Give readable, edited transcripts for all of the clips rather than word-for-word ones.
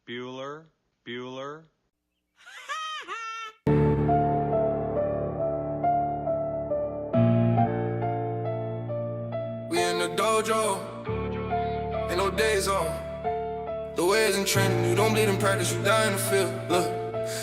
Bueller, Bueller. We in the dojo, ain't no days off. The way isn't training, you don't bleed in practice, you die in the field. Look,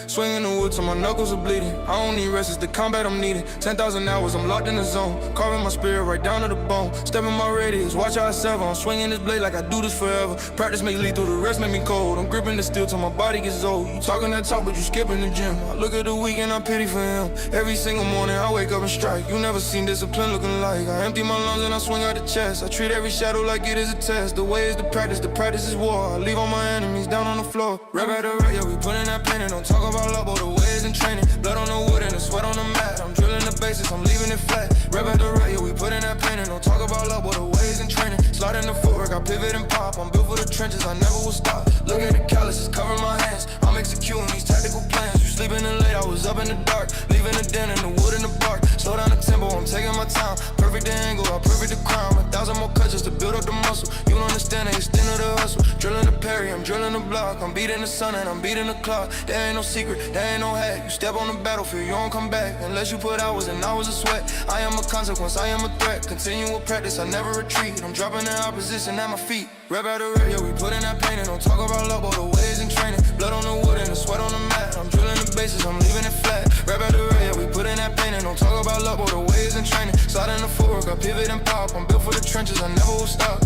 swinging the wood till my knuckles are bleeding. I don't need rest, it's the combat I'm needing. 10,000 hours, I'm locked in the zone. Carving my spirit right down to the bone. Stepping my radius, watch how I sever. I'm swinging this blade like I do this forever. Practice make lethal, the rest make me cold. I'm gripping the steel till my body gets old. You talking that talk, but you skipping the gym. I look at the weekend, I pity for him. Every single morning, I wake up and strike. You never seen discipline looking like. I empty my lungs and I swing out the chest. I treat every shadow like it is a test. The way is the practice is war. I leave all my enemies down on the floor. Rap at the right, yeah, we put in that pain and don't talk about love, but the ways and training. Blood on the wood and the sweat on the mat. I'm drilling the bases, I'm leaving it flat. Rap at the right, yeah, we put in that pain and don't talk about love, but the ways and training. Slide in the footwork, I pivot and pop. I'm built for the trenches, I never will stop. Look at the calluses, cover my hands. I'm executing these tactical plans. You sleeping in late, I was up in the dark. Leaving the den in the wood and the bark. Slow down the tempo, I'm taking my time. Perfect the angle, I perfect the crown. 1,000 more cuts just to build up the muscle. You don't understand the extent of the hustle. Drilling the parry, I'm drilling the block. I'm beating the sun and I'm beating the clock. There ain't no secret, there ain't no hack. You step on the battlefield, you don't come back unless you put hours and hours of sweat. I am a consequence, I am a threat. Continual practice, I never retreat. I'm dropping the opposition at my feet. Rap out the rap, yeah, we put in that pain and don't talk about love, but the ways and training. Blood on the wood and the sweat on the mat. I'm drilling the bases, I'm leaving it flat. Rap out the rap, yeah, we put in that pain and don't talk about love, but the ways and training. Slide in the footwork, I pivot and pop. I'm built for the trenches, I never will stop.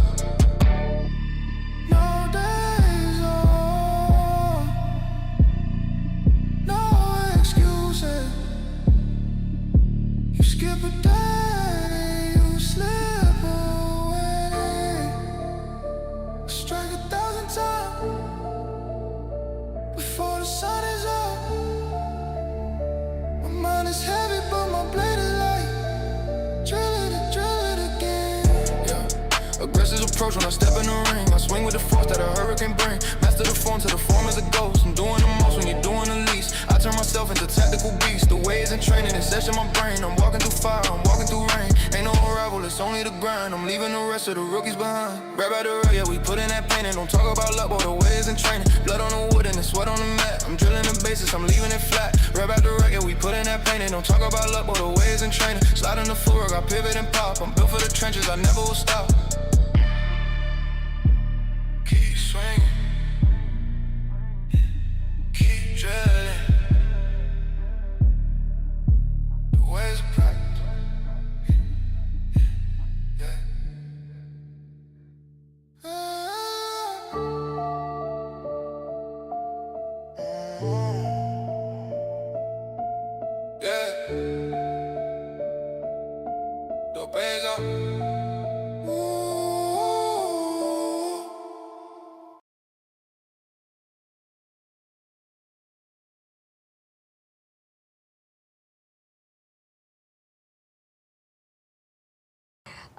No days off, no excuses. You skip a day, you slip away. Strike 1,000 times before the sun is up. My mind is heavy, but my blade is light. Drill it again. Yeah. Aggressive approach when I step in the ring. I swing with the force that a hurricane bring. Master the form till the form is a ghost. I'm doing the most when you're doing the least. I turn myself into tactical beast. The ways and training is session my brain. I'm walking through fire, I'm walking through rain. Ain't no arrival, it's only the grind. I'm leaving the rest of the rookies behind. Rap out the rap, yeah, we put in that pain and don't talk about luck, but the ways and training. Blood on the wood and the sweat on the mat. I'm drilling the bases, I'm leaving it flat. Rap out the rap, yeah, we put in that pain and don't talk about luck, but the ways and training. Slide in the footwork, I pivot and pop. I'm built for the trenches, I never will stop. Keep swinging, keep drilling. The ways of practice. Yeah. Yeah. The ways of.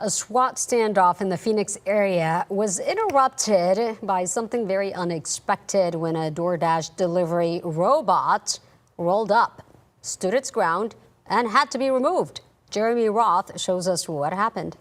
A SWAT standoff in the Phoenix area was interrupted by something very unexpected when a Doordash delivery robot rolled up, stood its ground, and had to be removed. Jeremy Roth shows us what happened.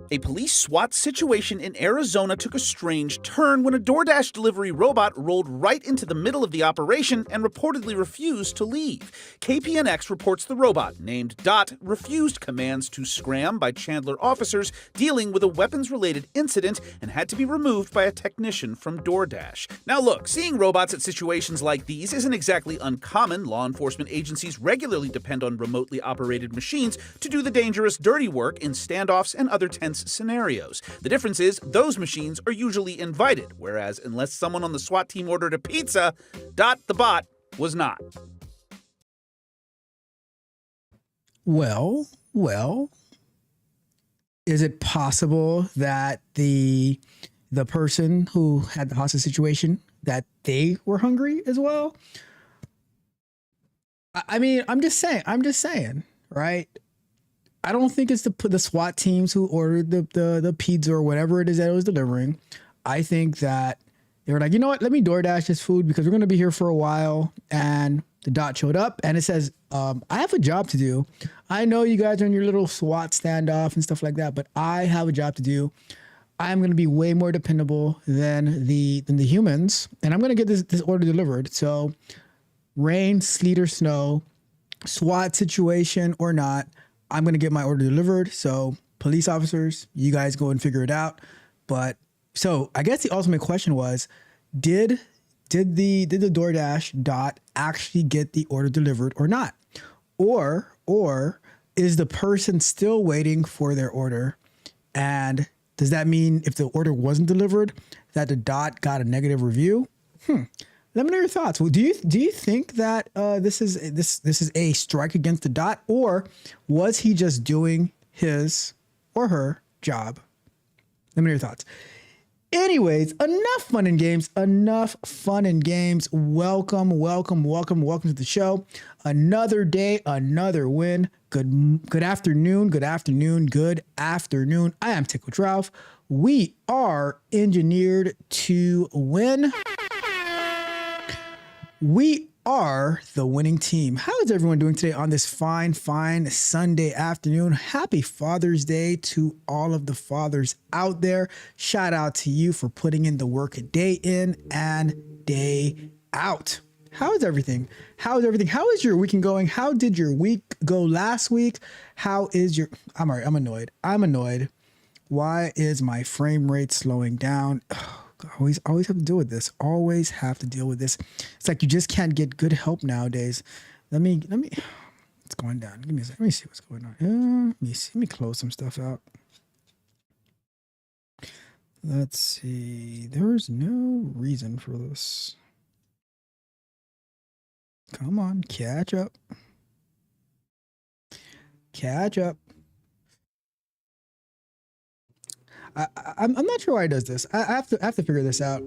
A police SWAT situation in Arizona took a strange turn when a Doordash delivery robot rolled right into the middle of the operation and reportedly refused to leave. KPNX reports the robot, named Dot, refused commands to scram by Chandler officers dealing with a weapons-related incident and had to be removed by a technician from Doordash. Now look, seeing robots at situations like these isn't exactly uncommon. Law enforcement agencies regularly depend on remotely operated machines to do the dangerous dirty work in standoffs and other tense scenarios. The difference is those machines are usually invited, whereas unless someone on the SWAT team ordered a pizza, Dot the bot was not. Well, is it possible that the person who had the hostage situation, that they were hungry as well? I mean, I'm just saying, right? I don't think it's the SWAT teams who ordered the pizza or whatever it is that it was delivering. I think that they were like, you know what, let me DoorDash this food because we're going to be here for a while. And the Dot showed up and it says, I have a job to do. I know you guys are in your little SWAT standoff and stuff like that, but I have a job to do. I'm going to be way more dependable than the humans, and I'm going to get this order delivered. So rain, sleet, or snow, SWAT situation or not, I'm going to get my order delivered. So police officers, you guys go and figure it out. But so I guess the ultimate question was, did the DoorDash dot actually get the order delivered or not? Or is the person still waiting for their order? And does that mean if the order wasn't delivered, that the dot got a negative review? Let me know your thoughts. Well, do you think that this is a strike against the dot, or was he just doing his or her job? Let me know your thoughts. Anyways, enough fun and games. Welcome to the show. Another day, another win. Good afternoon. I am Tickle Ralph. We are engineered to win. We are the winning team. How is everyone doing today on this fine Sunday afternoon? Happy Father's Day to all of the fathers out there. Shout out to you for putting in the work day in and day out. How is everything? How is your weekend going? How did your week go last week? How is your... I'm annoyed. Why is my frame rate slowing down? Always have to deal with this. It's like you just can't get good help nowadays. Let me. It's going down. Give me a second. Let me see what's going on. Let me close some stuff out. Let's see. There's no reason for this. Come on, catch up. I'm not sure why it does this. I have to figure this out.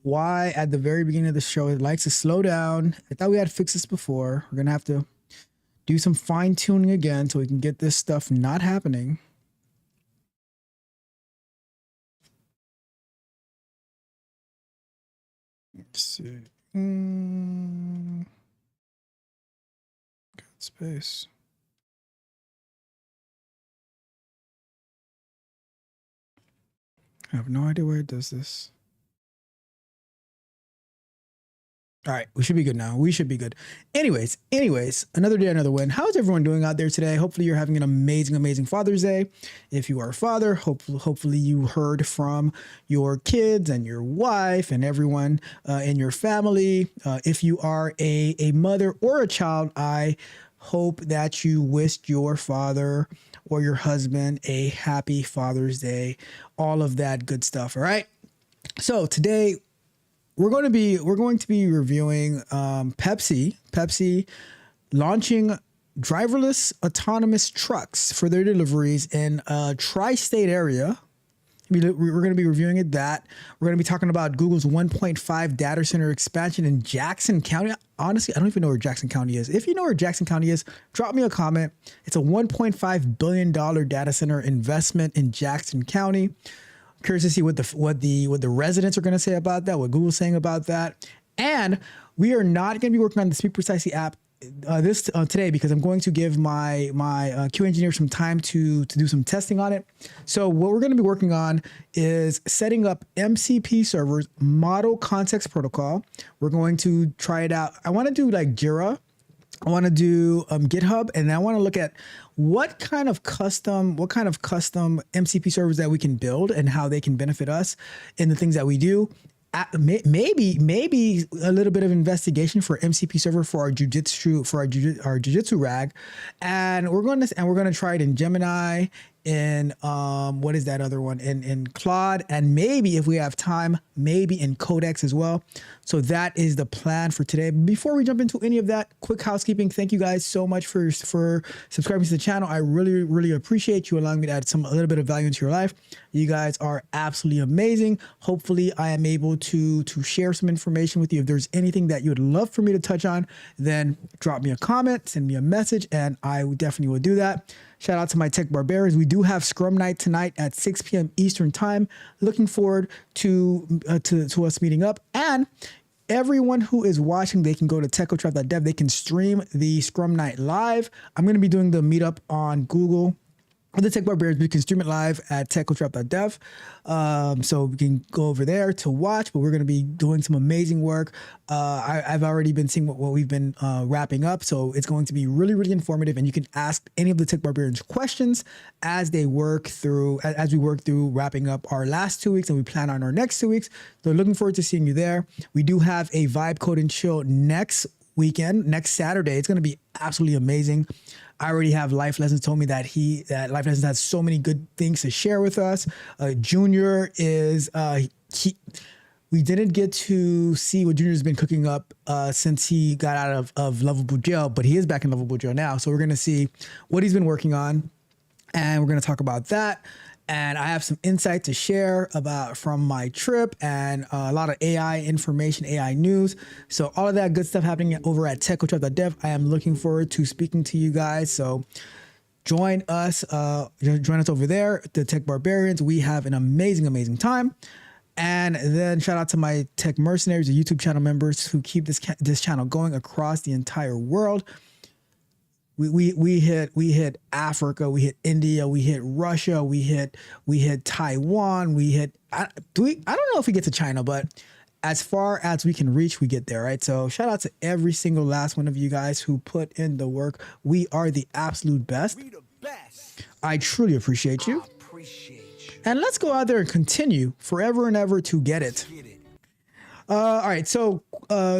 Why at the very beginning of the show it likes to slow down. I thought we had fixed this before. We're gonna have to do some fine tuning again so we can get this stuff not happening. Let's see. Got space. I have no idea why it does this. All right, we should be good now. We should be good. Anyways, another day, another win. How's everyone doing out there today? Hopefully you're having an amazing Father's Day. If you are a father, hopefully you heard from your kids and your wife and everyone in your family. If you are a mother or a child, I hope that you wished your father or your husband a happy Father's Day, all of that good stuff. All right. So today we're going to be reviewing Pepsi launching driverless autonomous trucks for their deliveries in a tri-state area. We're going to be reviewing it. We're going to be talking about Google's 1.5 data center expansion in Jackson County. Honestly, I don't even know where Jackson County is. If you know where Jackson County is, drop me a comment. It's a $1.5 billion data center investment in Jackson County. Curious to see what the residents are going to say about that, what Google's saying about that. And we are not going to be working on the Speak Precisely app today because I'm going to give my Q engineer some time to do some testing on it. So what we're going to be working on is setting up MCP servers, model context protocol. We're going to try it out. I want to do like Jira. I want to do GitHub, and I want to look at what kind of custom MCP servers that we can build and how they can benefit us in the things that we do. Maybe a little bit of investigation for MCP server for our jujitsu rag, and we're going to try it in Gemini, in what is that other one, in Claude, and maybe if we have time, maybe in Codex as well. So that is the plan for today. Before we jump into any of that, quick housekeeping. Thank you guys so much for subscribing to the channel. I really appreciate you allowing me to add a little bit of value into your life. You guys are absolutely amazing. Hopefully I am able to share some information with you. If there's anything that you would love for me to touch on, then drop me a comment, send me a message, and I definitely will do that. Shout out to my tech barbarians. We do have Scrum Night tonight at 6 p.m. Eastern time. Looking forward to us meeting up. And everyone who is watching, they can go to techotrap.dev. They can stream the Scrum Night live. I'm going to be doing the meetup on Google the Tech Barbarians. We can stream it live at techcultureapp.dev. So we can go over there to watch, but we're going to be doing some amazing work. I've already been seeing what we've been wrapping up. So it's going to be really, really informative. And you can ask any of the Tech Barbarians questions as we work through wrapping up our last 2 weeks and we plan on our next 2 weeks. So looking forward to seeing you there. We do have a Vibe Code and Chill next weekend, next Saturday. It's going to be absolutely amazing. I already have Life Lessons told me that Life Lessons has so many good things to share with us. Junior is we didn't get to see what Junior's been cooking up since he got out of Lovable Jail, but he is back in Lovable Jail now. So we're gonna see what he's been working on, and we're gonna talk about that. And I have some insight to share from my trip and a lot of AI information, AI news. So all of that good stuff happening over at techcultureapp.dev. I am looking forward to speaking to you guys. So join us over there, the Tech Barbarians. We have an amazing, amazing time. And then shout out to my Tech Mercenaries, the YouTube channel members who keep this channel going across the entire world. We hit Africa, we hit India, we hit Russia, we hit Taiwan, I don't know if we get to China, but as far as we can reach, we get there, right? So shout out to every single last one of you guys who put in the work. We are the absolute best. We the best. I truly appreciate you. And let's go out there and continue forever and ever to get it. All right, so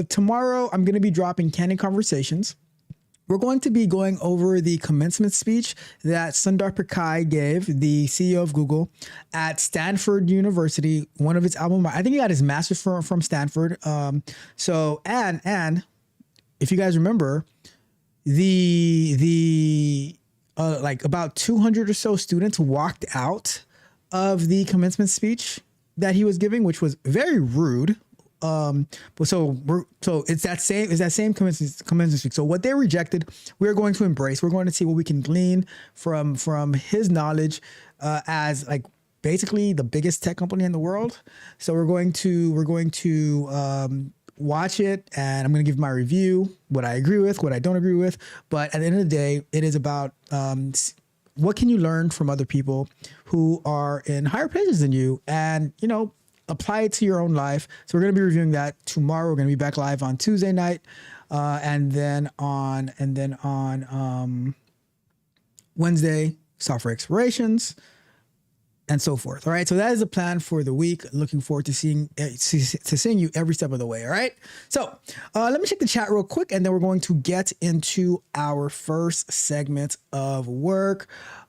tomorrow I'm going to be dropping Candid Conversations. We're going to be going over the commencement speech that Sundar Pichai gave, the CEO of Google, at Stanford University, one of its alma mater. I think he got his master's from Stanford. And if you guys remember, like about 200 or so students walked out of the commencement speech that he was giving, which was very rude. So it's that same commencement speech. So what they rejected, we're going to embrace. We're going to see what we can glean from his knowledge as like basically the biggest tech company in the world. So we're going to watch it, and I'm going to give my review, what I agree with, what I don't agree with. But at the end of the day, it is about what can you learn from other people who are in higher places than you, and apply it to your own life. So we're going to be reviewing that tomorrow. We're going to be back live on Tuesday night, and then on Wednesday, software explorations, and so forth. All right. So that is the plan for the week. Looking forward to seeing you every step of the way. All right. So let me check the chat real quick, and then we're going to get into our first segment of work.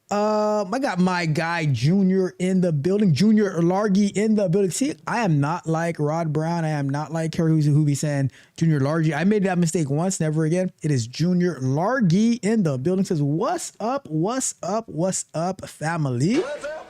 I got my guy Junior in the building, Junior Largy in the building. See, I am not like Rod Brown. I am not like Kerry who be saying Junior Largy. I made that mistake once, never again. It is Junior Largy in the building. Says, what's up, family? What's up?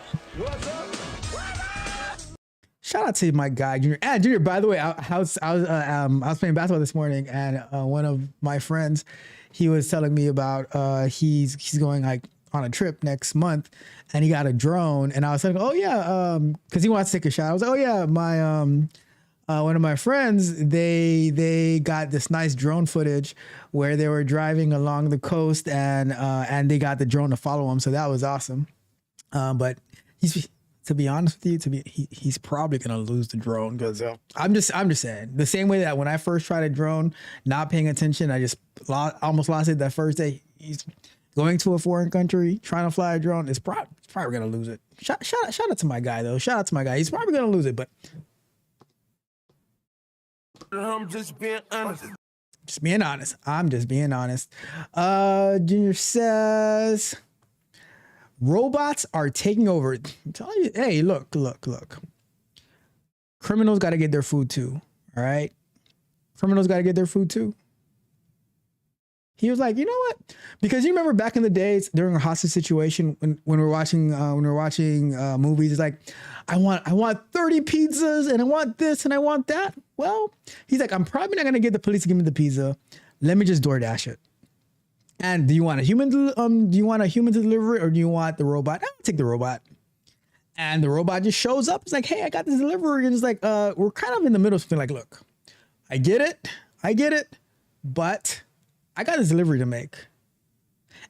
Shout out to my guy Junior. And Junior, by the way, I was playing basketball this morning, and one of my friends, he was telling me about he's going like on a trip next month, and he got a drone, and I was like, oh yeah, because he wants to take a shot. I was like, oh yeah, my one of my friends, they got this nice drone footage where they were driving along the coast, and they got the drone to follow them, so that was awesome. But to be honest with you, he's probably gonna lose the drone, because I'm just saying, the same way that when I first tried a drone, not paying attention, I just almost lost it that first day. He's going to a foreign country, trying to fly a drone, is probably gonna lose it. Shout out to my guy though. Shout out to my guy. He's probably gonna lose it, but I'm just being honest. I'm just being honest. Junior says robots are taking over. I'm telling you, hey, look. Criminals got to get their food too. All right, criminals got to get their food too. He was like, you know what? Because you remember back in the days during a hostage situation when we're watching movies, it's like, I want 30 pizzas, and I want this and I want that. Well, he's like, I'm probably not gonna get the police to give me the pizza. Let me just Doordash it. And do you want a human to deliver it, or do you want the robot? I'll take the robot. And the robot just shows up. It's like, hey, I got this delivery, and it's like, we're kind of in the middle of something. Like, look, I get it, but I got this delivery to make.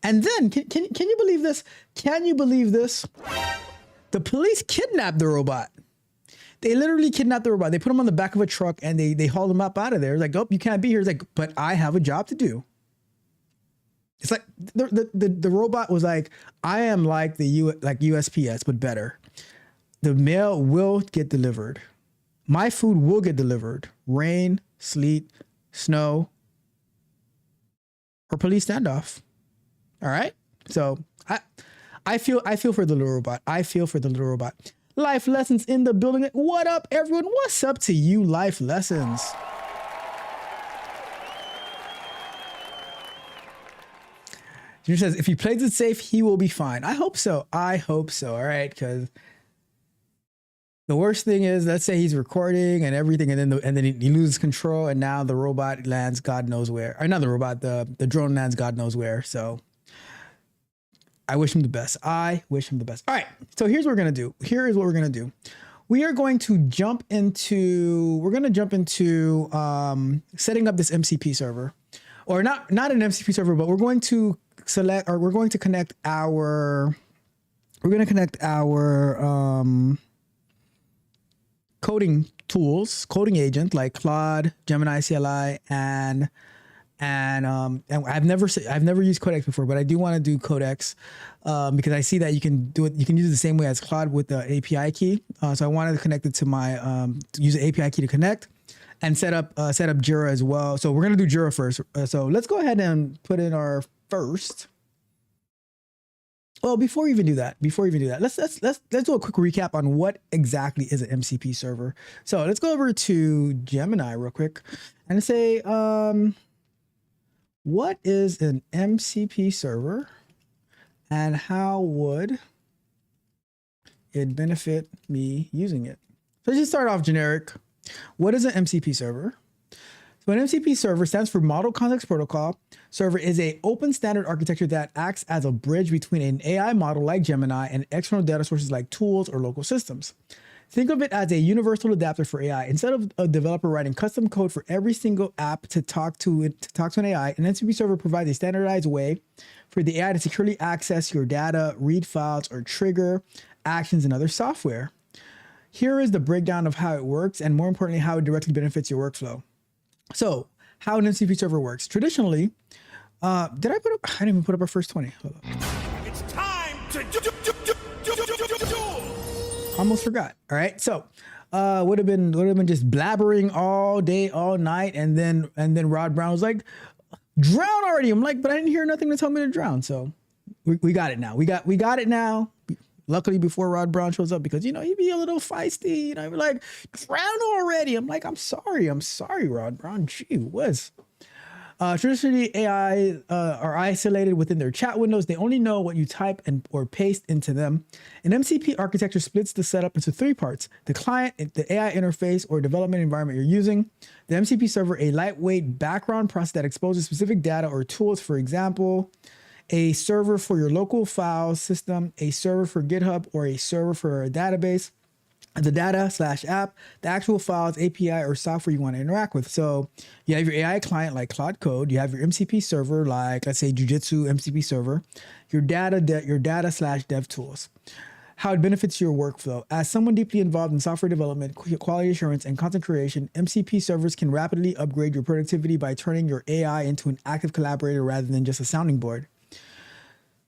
And then, can you believe this? Can you believe this? The police kidnapped the robot. They literally kidnapped the robot. They put him on the back of a truck and they hauled him up out of there. It's like, oh, you can't be here. It's like, but I have a job to do. It's like the robot was like, I am like like USPS, but better. The mail will get delivered. My food will get delivered. Rain, sleet, snow, or police standoff. All right. So I feel for the little robot. I feel for the little robot. Life lessons in the building. What up, everyone? What's up to you, life lessons? Junior says, if he plays it safe, he will be fine. I hope so. I hope so. All right. Because the worst thing is, let's say he's recording and everything, and then he loses control, and now the robot lands God knows where. Or not the robot, the drone lands God knows where. So I wish him the best. I wish him the best. All right. So here's what we're going to do. Here is what we're going to do. We are going to jump into, setting up this MCP server, or not an MCP server, but we're going to connect our coding tools, coding agent like Claude, Gemini CLI, and I've never used Codex before, but I do want to do Codex because I see that you can do it. You can use it the same way as Claude with the API key. So I wanted to connect it to my use the API key to connect and set up Jira as well. So we're gonna do Jira first. So let's go ahead and put in our first. Well, before we even do that, let's do a quick recap on what exactly is an MCP server. So let's go over to Gemini real quick and say, what is an MCP server and how would it benefit me using it? So let's just start off generic. What is an MCP server? So an MCP server stands for Model Context Protocol. Server is an open standard architecture that acts as a bridge between an AI model like Gemini and external data sources like tools or local systems. Think of it as a universal adapter for AI. Instead of a developer writing custom code for every single app to talk to an AI, an MCP server provides a standardized way for the AI to securely access your data, read files, or trigger actions in other software. Here is the breakdown of how it works, and more importantly, how it directly benefits your workflow. So, how an MCP server works. Traditionally, I didn't even put up our first 20. Hold on. It's time to Almost forgot. All right. So, would have been just blabbering all day, all night, and then Rod Brown was like, "Drown already." I'm like, but I didn't hear nothing to tell me to drown. So, we got it now. We got it now. Luckily, before Rod Brown shows up, because, he'd be a little feisty, he'd be like, drown already. I'm like, I'm sorry, Rod Brown. Gee whiz. Traditionally, AI are isolated within their chat windows. They only know what you type or paste into them. An MCP architecture splits the setup into three parts: the client, the AI interface or development environment you're using; the MCP server, a lightweight background process that exposes specific data or tools, for example, a server for your local file system, a server for GitHub, or a server for a database, the data/app, the actual files, API, or software you want to interact with. So you have your AI client like Claude Code, you have your MCP server like, let's say, Jujitsu MCP server, your data/dev tools. How it benefits your workflow. As someone deeply involved in software development, quality assurance, and content creation, MCP servers can rapidly upgrade your productivity by turning your AI into an active collaborator rather than just a sounding board.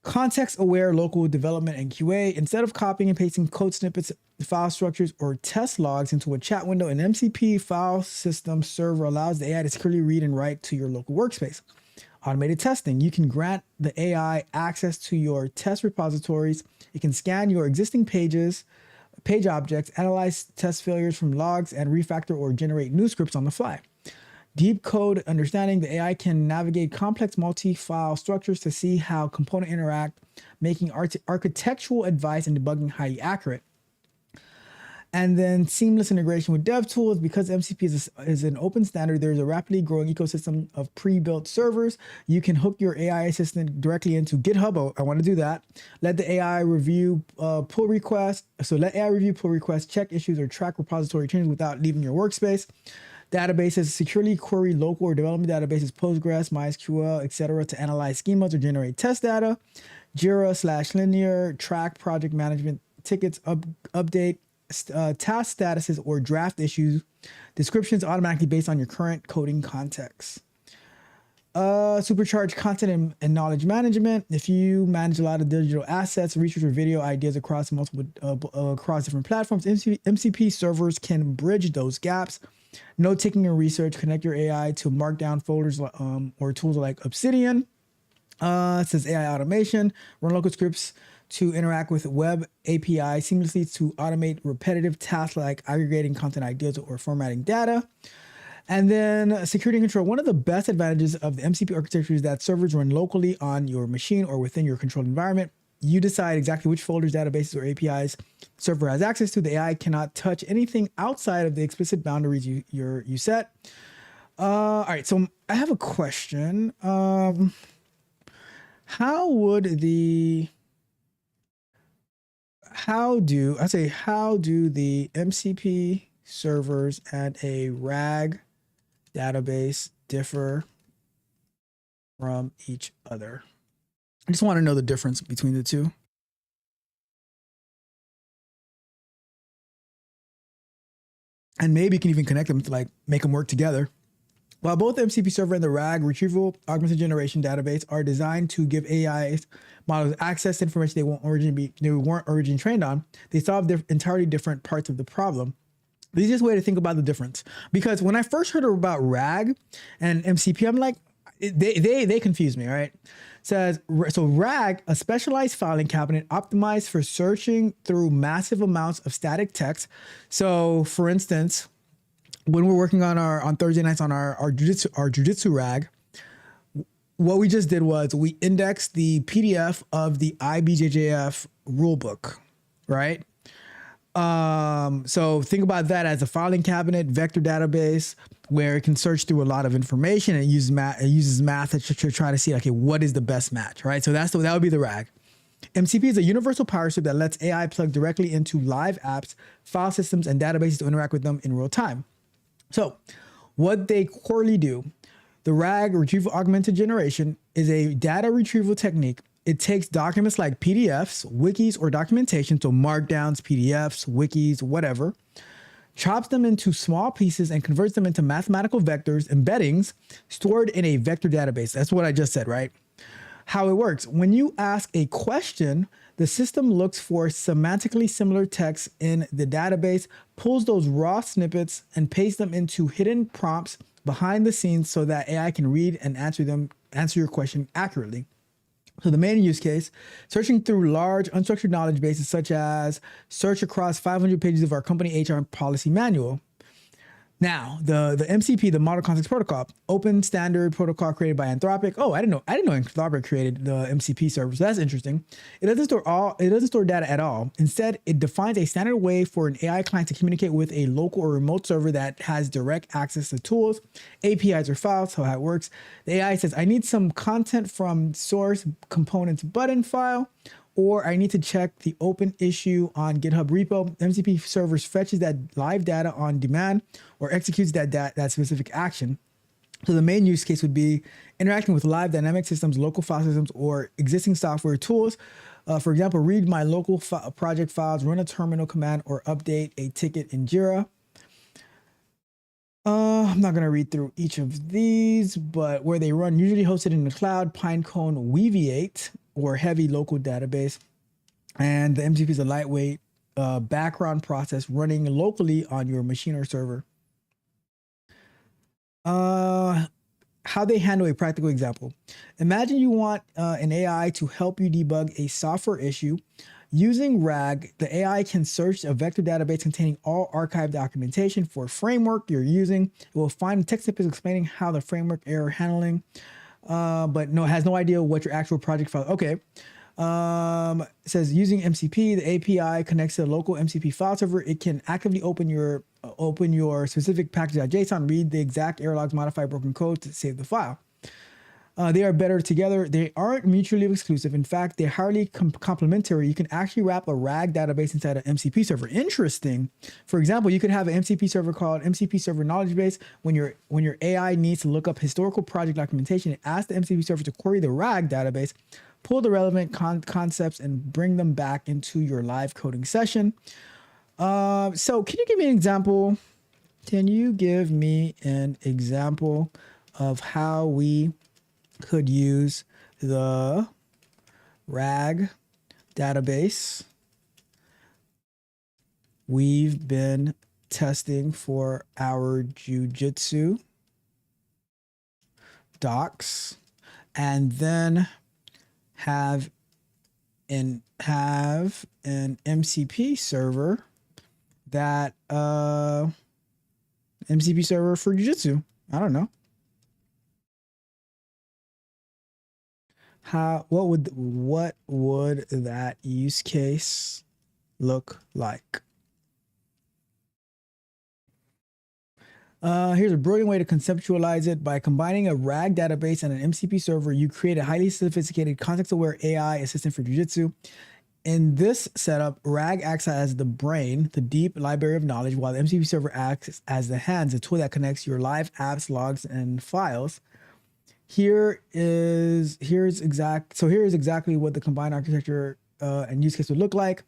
Context-aware local development and QA. Instead of copying and pasting code snippets, file structures, or test logs into a chat window, an MCP file system server allows the AI to securely read and write to your local workspace. Automated testing. You can grant the AI access to your test repositories. It can scan your existing page objects, analyze test failures from logs, and refactor or generate new scripts on the fly. Deep code understanding. The AI can navigate complex multi-file structures to see how components interact, making architectural advice and debugging highly accurate. And then seamless integration with dev tools. Because MCP is an open standard, there's a rapidly growing ecosystem of pre-built servers. You can hook your AI assistant directly into GitHub. Oh, I want to do that. Let the AI review pull requests. So let AI review pull requests, check issues, or track repository changes without leaving your workspace. databases, securely query local or development databases, Postgres, MySQL, etc., to analyze schemas or generate test data. Jira/Linear, track project management tickets, update task statuses or draft issues, descriptions automatically based on your current coding context. Supercharged content and knowledge management. If you manage a lot of digital assets, research or video ideas across multiple across different platforms, MCP servers can bridge those gaps. Note taking and research. Connect your AI to markdown folders or tools like Obsidian. It says AI automation. Run local scripts to interact with web API seamlessly to automate repetitive tasks like aggregating content ideas or formatting data. And then security control. One of the best advantages of the MCP architecture is that servers run locally on your machine or within your controlled environment. You decide exactly which folders, databases, or APIs the server has access to. The AI cannot touch anything outside of the explicit boundaries you set. All right, so I have a question. How do the MCP servers and a RAG database differ from each other? I just want to know the difference between the two. And maybe you can even connect them to like make them work together. While both the MCP server and the RAG retrieval augmented generation database are designed to give AI models access to information they weren't originally trained on, they solve entirely different parts of the problem. The easiest way to think about the difference, because when I first heard about RAG and MCP, I'm like, they confuse me, right? Says, so RAG, a specialized filing cabinet optimized for searching through massive amounts of static text. So for instance, when we're working on Thursday nights on our jujitsu RAG, what we just did was we indexed the PDF of the IBJJF rulebook, right? So think about that as a filing cabinet, vector database, where it can search through a lot of information and it uses math to try to see, okay, what is the best match, right? So that would be the RAG. MCP is a universal power strip that lets AI plug directly into live apps, file systems, and databases to interact with them in real time. So what they quarterly do, the RAG, retrieval augmented generation, is a data retrieval technique. It takes documents like PDFs, wikis, or documentation, so markdowns, PDFs, wikis, whatever, chops them into small pieces and converts them into mathematical vectors, embeddings, stored in a vector database. That's what I just said, right? How it works. When you ask a question, the system looks for semantically similar text in the database, pulls those raw snippets, and pastes them into hidden prompts behind the scenes so that AI can read and answer your question accurately. So the main use case, searching through large unstructured knowledge bases, such as search across 500 pages of our company HR policy manual. Now, the MCP, the Model Context Protocol, open standard protocol created by Anthropic. Oh, I didn't know Anthropic created the MCP server. So that's interesting. It doesn't store data at all. Instead, it defines a standard way for an AI client to communicate with a local or remote server that has direct access to tools, APIs, or files. So how it works. The AI says, I need some content from source components button file, or I need to check the open issue on GitHub repo. MCP servers fetches that live data on demand or executes that specific action. So the main use case would be interacting with live dynamic systems, local file systems, or existing software tools. For example, read my local project files, run a terminal command, or update a ticket in Jira. I'm not going to read through each of these, but where they run, usually hosted in the cloud, Pinecone Weaviate, or heavy local database. And the MCP is a lightweight background process running locally on your machine or server. How they handle a practical example. Imagine you want an AI to help you debug a software issue. Using RAG, the AI can search a vector database containing all archived documentation for a framework you're using. It will find text snippets explaining how the framework error handling, but it has no idea what your actual project file. Okay. It says using MCP, the API connects to the local MCP file server. It can actively open your specific package.json, read the exact error logs, modify broken code to save the file. They are better together. They aren't mutually exclusive. In fact, they're highly complementary. You can actually wrap a RAG database inside an MCP server. Interesting. For example, you could have an MCP server called MCP Server Knowledge Base. When your AI needs to look up historical project documentation, it asks the MCP server to query the RAG database, pull the relevant concepts, and bring them back into your live coding session. So can you give me an example? Can you give me an example of how we could use the RAG database we've been testing for our jujitsu docs, and then have an MCP server that MCP server for jujitsu. I don't know. What would that use case look like? Here's a brilliant way to conceptualize it. By combining a RAG database and an MCP server, you create a highly sophisticated context-aware AI assistant for jiu-jitsu. In this setup, RAG acts as the brain, the deep library of knowledge, while the MCP server acts as the hands, a tool that connects your live apps, logs, and files. Here is exactly what the combined architecture and use case would look like.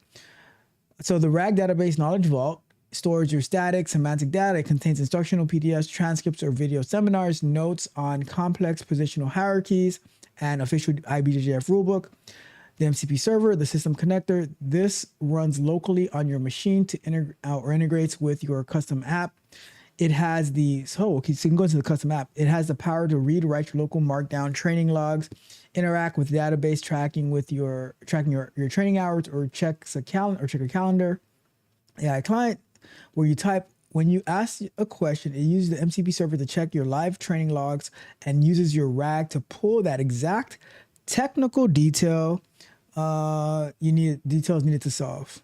So the RAG database knowledge vault stores your static, semantic data. It contains instructional PDFs, transcripts, or video seminars, notes on complex positional hierarchies, and official IBJJF rulebook. The MCP server, the system connector, this runs locally on your machine to integrates with your custom app. It has the, so you can go into the custom app. It has the power to read, write your local markdown training logs, interact with database tracking with your training hours, or check a calendar. AI client, where you type, when you ask a question, it uses the MCP server to check your live training logs and uses your RAG to pull that exact technical detail details needed to solve.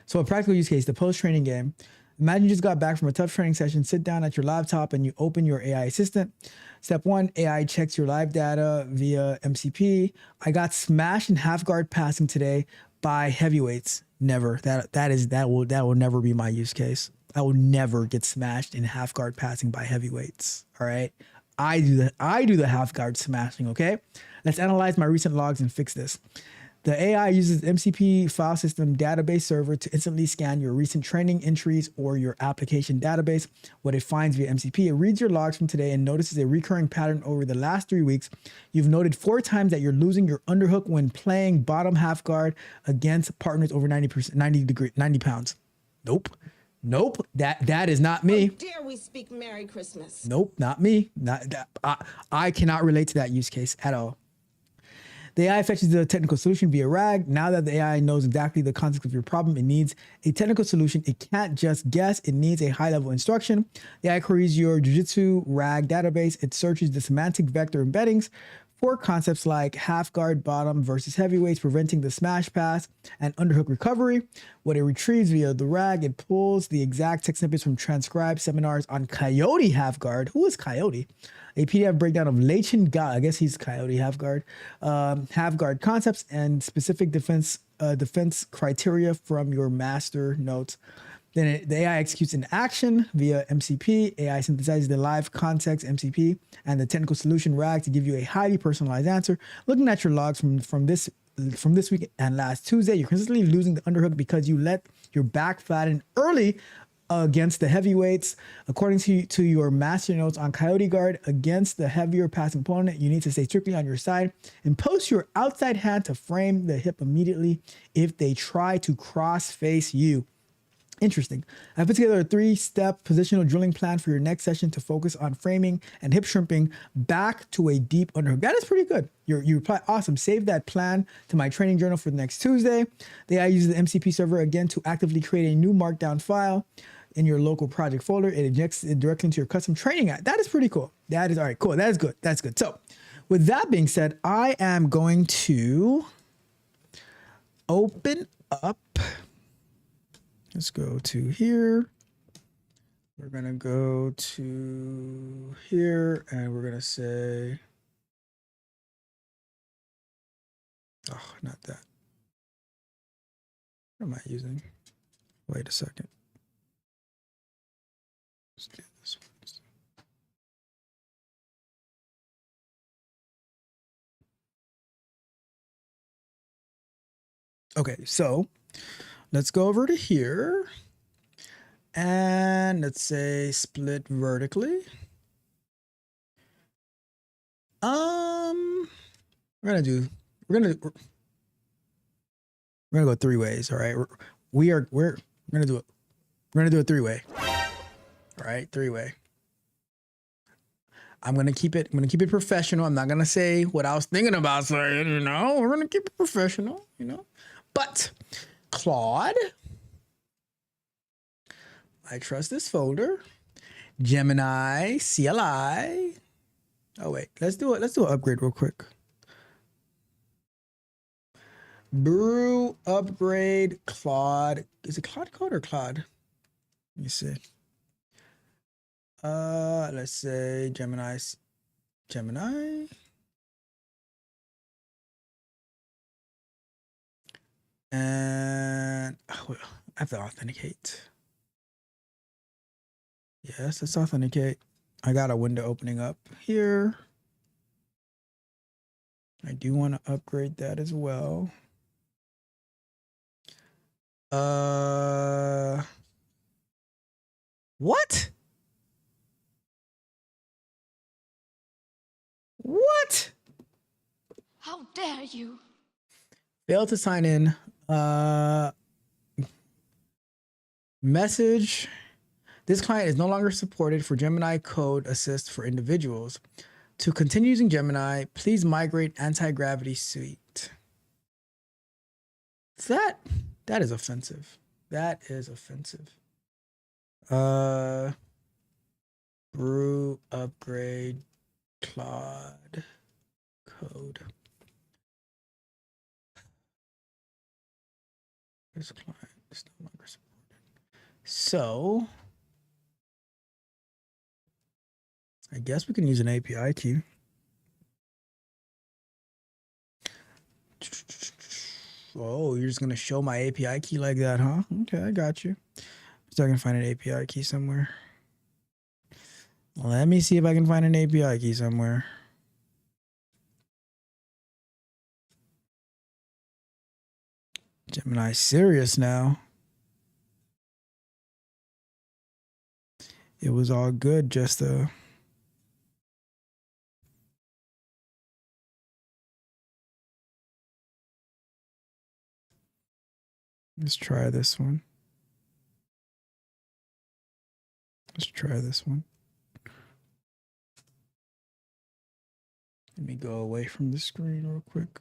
So a practical use case, the post-training game. Imagine you just got back from a tough training session, sit down at your laptop, and you open your AI assistant. Step 1, AI checks your live data via MCP. I got smashed in half guard passing today by heavyweights. Never. That will never be my use case. I will never get smashed in half guard passing by heavyweights. All right. I do the half guard smashing. Okay. Let's analyze my recent logs and fix this. The AI uses MCP file system database server to instantly scan your recent training entries or your application database. What it finds via MCP, it reads your logs from today and notices a recurring pattern over the last 3 weeks. You've noted 4 times that you're losing your underhook when playing bottom half guard against partners over 90 pounds. Nope. That is not me. How dare we speak Merry Christmas? Nope, not me. I cannot relate to that use case at all. The AI fetches the technical solution via RAG. Now that the AI knows exactly the context of your problem, it needs a technical solution. It can't just guess. It needs a high-level instruction. The AI queries your Jiu-Jitsu RAG database. It searches the semantic vector embeddings for concepts like half guard bottom versus heavyweights, preventing the smash pass, and underhook recovery. What it retrieves via the RAG, it pulls the exact text snippets from transcribed seminars on Coyote half guard. Who is Coyote? A PDF breakdown of Leichen Ga, I guess he's Coyote half guard concepts, and specific defense criteria from your master notes. Then the AI executes an action via MCP. AI synthesizes the live context MCP and the technical solution RAG to give you a highly personalized answer. Looking at your logs from this week and last Tuesday, you're consistently losing the underhook because you let your back flatten early against the heavyweights. According to your master notes on Coyote guard, against the heavier passing opponent, you need to stay strictly on your side and post your outside hand to frame the hip immediately if they try to cross face you. Interesting. I put together a 3-step positional drilling plan for your next session to focus on framing and hip shrimping back to a deep underhook. That is pretty good. You reply, awesome. Save that plan to my training journal for the next Tuesday. The AI uses the MCP server again to actively create a new markdown file in your local project folder. It injects it directly into your custom training app. That is pretty cool. That is all right. Cool. That is good. That's good. So with that being said, I am going to open up. Let's go to here We're gonna go to here and we're gonna say, oh, not that. What am I using? Wait a second. Let's do this one. Okay, so let's go over to here and let's say split vertically. We're gonna go 3 ways. All right, we're gonna do it. We're gonna do a 3-way. All right, 3-way. I'm gonna keep it professional. I'm not gonna say what I was thinking about saying. You know, we're gonna keep it professional. You know, but Claude, I trust this folder. Gemini CLI. Oh wait, let's do it. Let's do an upgrade real quick. Brew upgrade Claude. Is it Claude Code or Claude? Let me see. Let's say Gemini. And oh, I have to authenticate. Yes, let's authenticate. I got a window opening up here. I do want to upgrade that as well. What? What? How dare you? Failed to sign in. Message. This client is no longer supported for Gemini Code Assist for individuals. To continue using Gemini, please migrate anti-gravity suite. That is offensive. That is offensive. Brew upgrade Claude Code. This client is no longer supported. So I guess we can use an API key. Oh, you're just gonna show my API key like that, huh? Okay, I got you. So I can find an API key somewhere. Let me see if I can find an API key somewhere. Gemini serious now. It was all good, just let's try this one. Let's try this one. Let me go away from the screen real quick.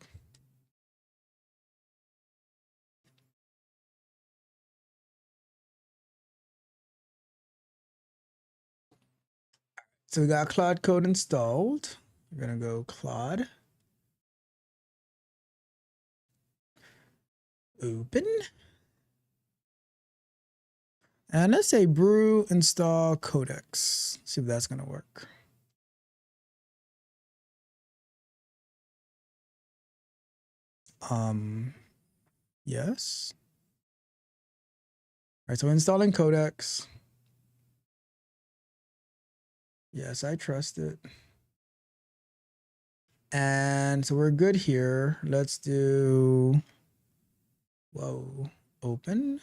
So we got Claude Code installed. We're gonna go Claude. Open. And let's say brew install Codex. See if that's gonna work. Yes. All right, so installing Codex. Yes, I trust it. And so we're good here. Let's do, whoa, open.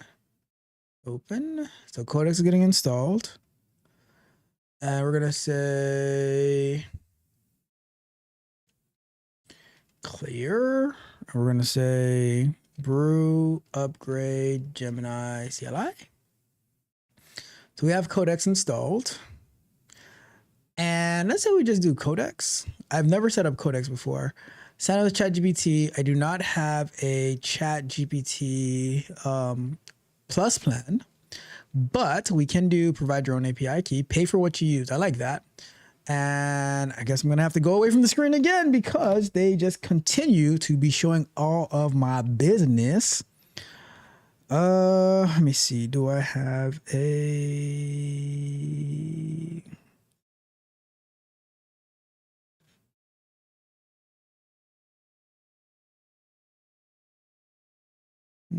So Codex is getting installed. And we're gonna say clear. And we're gonna say brew upgrade Gemini CLI. So we have Codex installed. And let's say we just do Codex. I've never set up Codex before. Sign up with ChatGPT. I do not have a ChatGPT Plus plan, but we can do provide your own API key, pay for what you use. I like that. And I guess I'm gonna have to go away from the screen again because they just continue to be showing all of my business. Let me see. Do I have a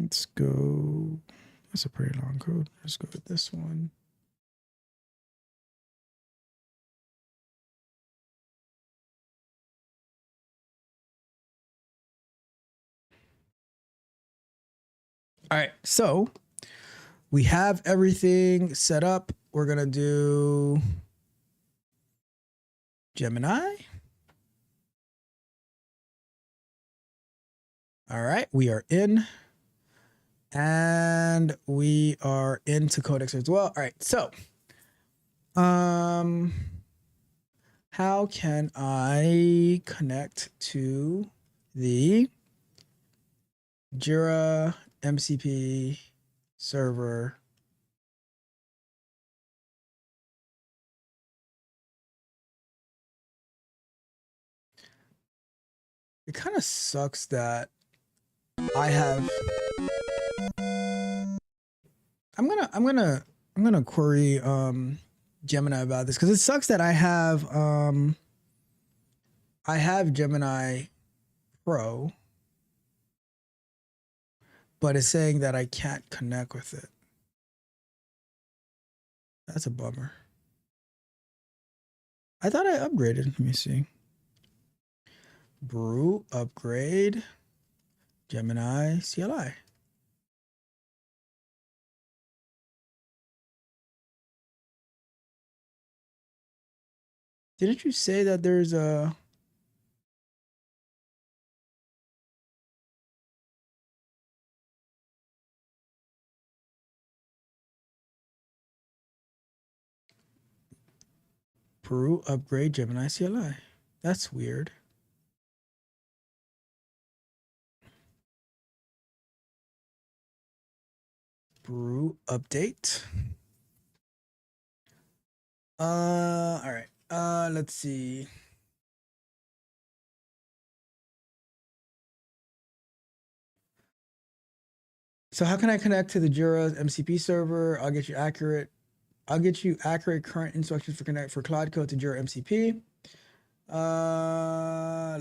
Let's go. That's a pretty long code. Let's go with this one. All right, so we have everything set up. We're gonna do Gemini. All right, we are in. And we are into Codex as well. All right, so how can I connect to the Jira MCP server? It kind of sucks that I have. I'm gonna query Gemini about this because it sucks that I have Gemini Pro, but it's saying that I can't connect with it. That's a bummer. I thought I upgraded. Let me see. Brew upgrade Gemini CLI. Didn't you say that there's a Brew upgrade Gemini CLI? That's weird. Brew update. All right. Let's see. So how can I connect to the Jira MCP server? I'll get you accurate current instructions for connect for Claude code to Jira MCP.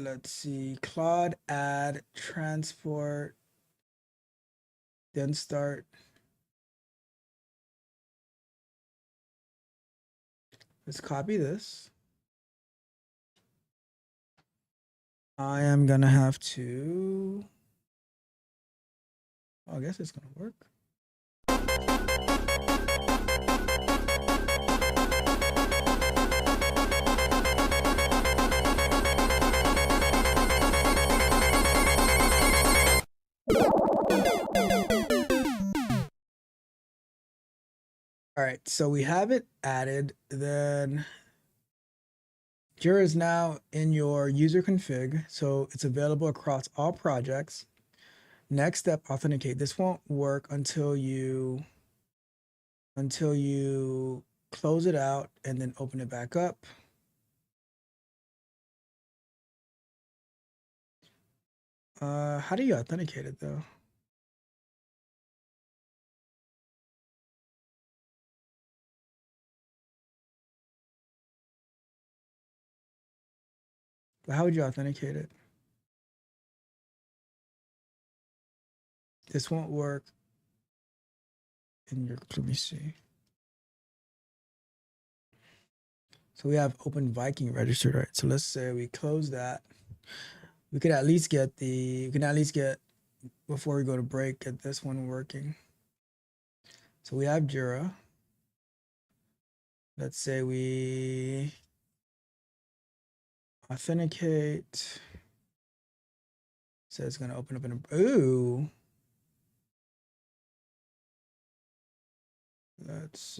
Let's see. Claude add transport. Then start. Let's copy this. I am gonna have to. I guess it's gonna work. All right, so we have it added. Then Jira is now in your user config, so it's available across all projects. Next step, authenticate. This won't work until you close it out and then open it back up. How do you authenticate it though? But how would you authenticate it? This won't work in your, let me see. So we have Open Viking registered, right? So let's say we close that. We could at least get before we go to break, get this one working. So we have Jira. Let's say we authenticate. So it's gonna open up in a, ooh. Let's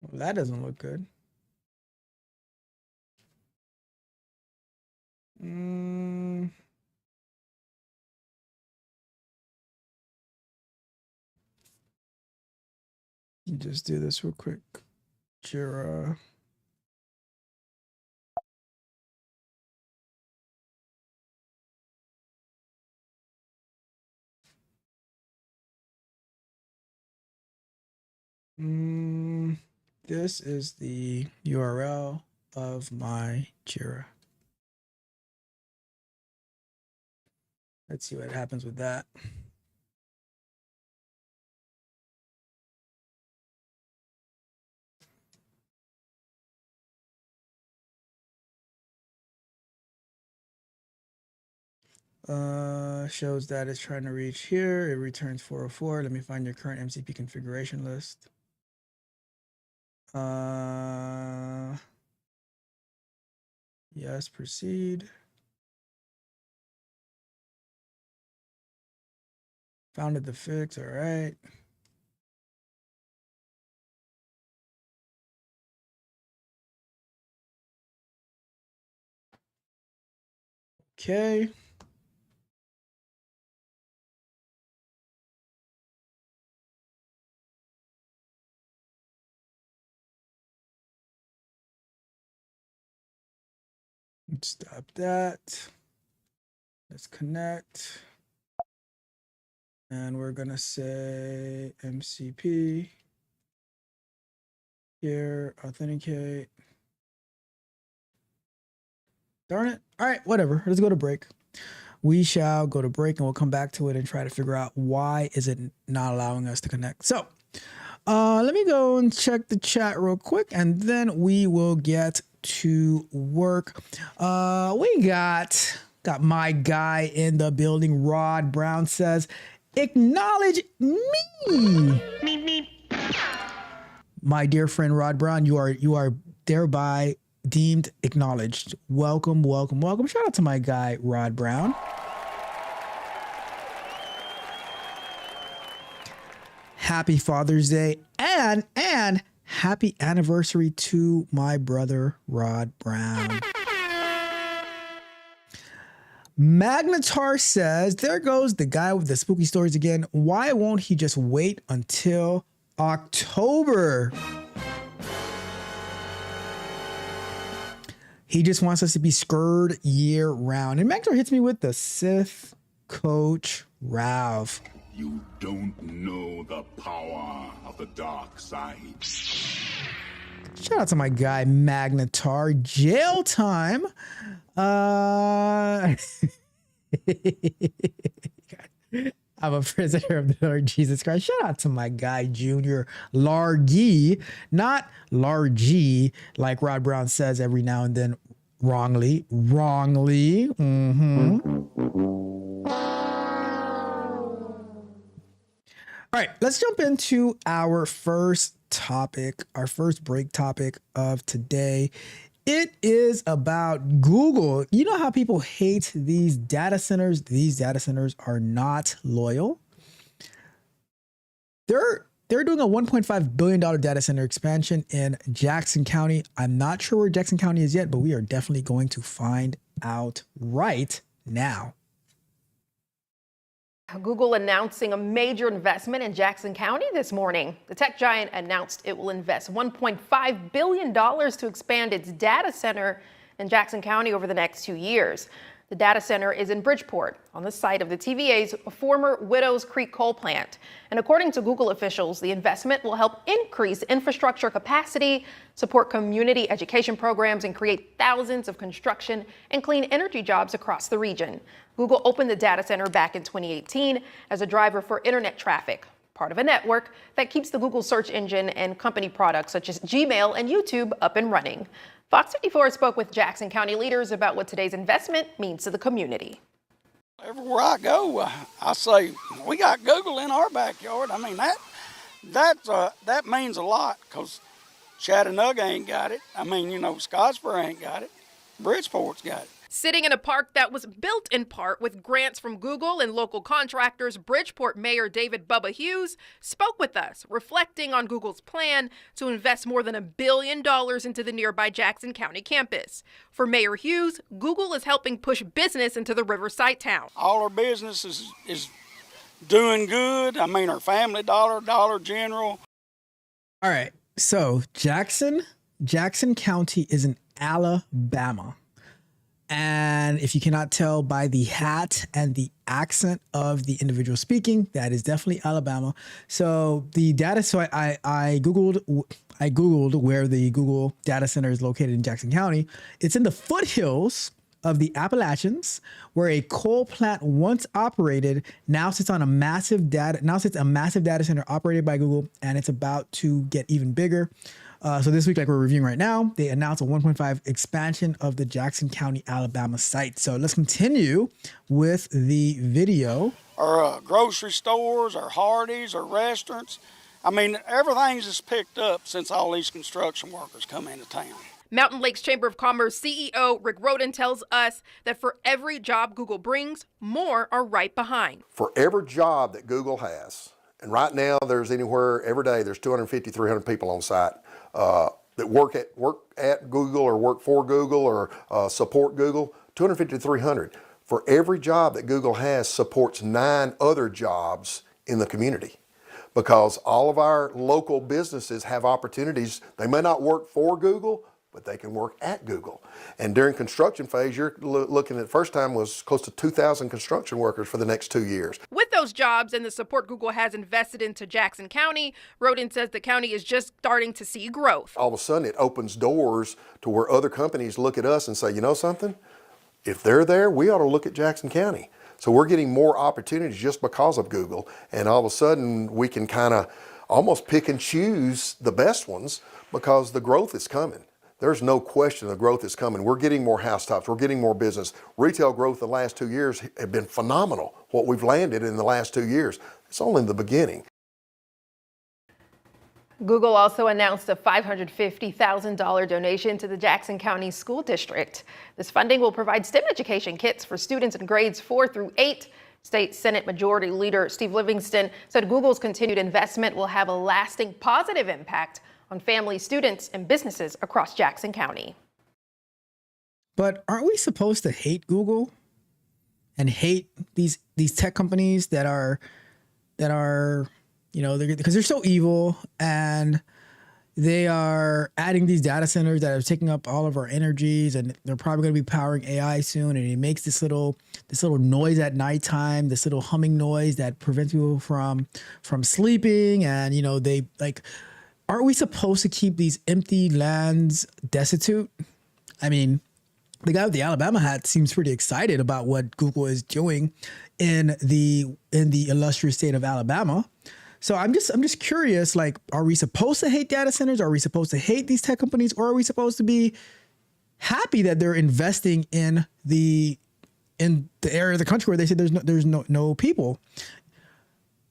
well, that doesn't look good. Just do this real quick. Jira. This is the URL of my Jira. Let's see what happens with that. Shows that it's trying to reach here. It returns 404. Let me find your current MCP configuration list. Yes, proceed. Founded the fix, all right. Okay. Let's stop that. Let's connect. And we're gonna say MCP. Here, authenticate. Darn it. All right, whatever. Let's go to break. We shall go to break and we'll come back to it and try to figure out why is it not allowing us to connect. So let me go and check the chat real quick and then we will get to work. We got my guy in the building. Rod Brown says, acknowledge me. My dear friend Rod Brown, you are thereby deemed acknowledged. Welcome, welcome, welcome. Shout out to my guy Rod Brown. Happy Father's Day and happy anniversary to my brother Rod Brown. Magnetar says, there goes the guy with the spooky stories again. Why won't he just wait until October? He just wants us to be scared year round. And Magnetar hits me with the Sith Coach Ralph. You don't know the power of the dark side. Shout out to my guy Magnetar. Jail time. I'm a prisoner of the Lord Jesus Christ. Shout out to my guy Junior Largy, not Largy, like Rod Brown says every now and then wrongly. All right, let's jump into our first topic, our first break topic of today. It is about Google. You know how people hate these data centers? These data centers are not loyal. They're doing a $1.5 billion data center expansion in Jackson County. I'm not sure where Jackson County is yet, but we are definitely going to find out right now. Google announcing a major investment in Jackson County this morning. The tech giant announced it will invest $1.5 billion to expand its data center in Jackson County over the next 2 years. The data center is in Bridgeport, on the site of the TVA's former Widows Creek coal plant. And according to Google officials, the investment will help increase infrastructure capacity, support community education programs, and create thousands of construction and clean energy jobs across the region. Google opened the data center back in 2018 as a driver for internet traffic, part of a network that keeps the Google search engine and company products such as Gmail and YouTube up and running. Fox 54 spoke with Jackson County leaders about what today's investment means to the community. Everywhere I go, I say, we got Google in our backyard. I mean, that means a lot because Chattanooga ain't got it. I mean, Scottsboro ain't got it. Bridgeport's got it. Sitting in a park that was built in part with grants from Google and local contractors, Bridgeport Mayor David Bubba Hughes spoke with us, reflecting on Google's plan to invest more than $1 billion into the nearby Jackson County campus. For Mayor Hughes, Google is helping push business into the Riverside town. All our business is doing good. I mean, our Family Dollar, Dollar General. All right, so Jackson County is in Alabama. And if you cannot tell by the hat and the accent of the individual speaking, that is definitely Alabama. So the data, so I Googled where the Google data center is located in Jackson County. It's in the foothills of the Appalachians, where a coal plant once operated now sits on a massive data center operated by Google, and it's about to get even bigger. So this week, like we're reviewing right now, they announced a 1.5 expansion of the Jackson County, Alabama site. So let's continue with the video. Or grocery stores, or Hardee's, or restaurants. I mean, everything's just picked up since all these construction workers come into town. Mountain Lakes Chamber of Commerce CEO Rick Roden tells us that for every job Google brings, more are right behind. For every job that Google has, and right now there's anywhere every day there's 250, 300 people on site that work at Google or work for Google or support Google, 250 to 300. For every job that Google has supports 9 other jobs in the community. Because all of our local businesses have opportunities. They may not work for Google, but they can work at Google. And during construction phase, you're looking at first time was close to 2,000 construction workers for the next 2 years. With those jobs and the support Google has invested into Jackson County, Roden says the county is just starting to see growth. All of a sudden, it opens doors to where other companies look at us and say, you know something? If they're there, we ought to look at Jackson County. So we're getting more opportunities just because of Google. And all of a sudden, we can kind of almost pick and choose the best ones because the growth is coming. There's no question the growth is coming. We're getting more housetops. We're getting more business. Retail growth the last 2 years have been phenomenal. What we've landed in the last 2 years, it's only the beginning. Google also announced a $550,000 donation to the Jackson County School District. This funding will provide STEM education kits for students in grades 4 through 8. State Senate Majority Leader Steve Livingston said Google's continued investment will have a lasting positive impact on families, students, and businesses across Jackson County. But aren't we supposed to hate Google and hate these tech companies that are you know, because they're so evil and they are adding these data centers that are taking up all of our energies, and they're probably going to be powering AI soon, and it makes this little noise at nighttime, this little humming noise that prevents people from sleeping. And you know, they like, aren't we supposed to keep these empty lands destitute? I mean, the guy with the Alabama hat seems pretty excited about what Google is doing in the illustrious state of Alabama. So I'm just curious, like, are we supposed to hate data centers? Are we supposed to hate these tech companies? Or are we supposed to be happy that they're investing in the area of the country where they say there's no people?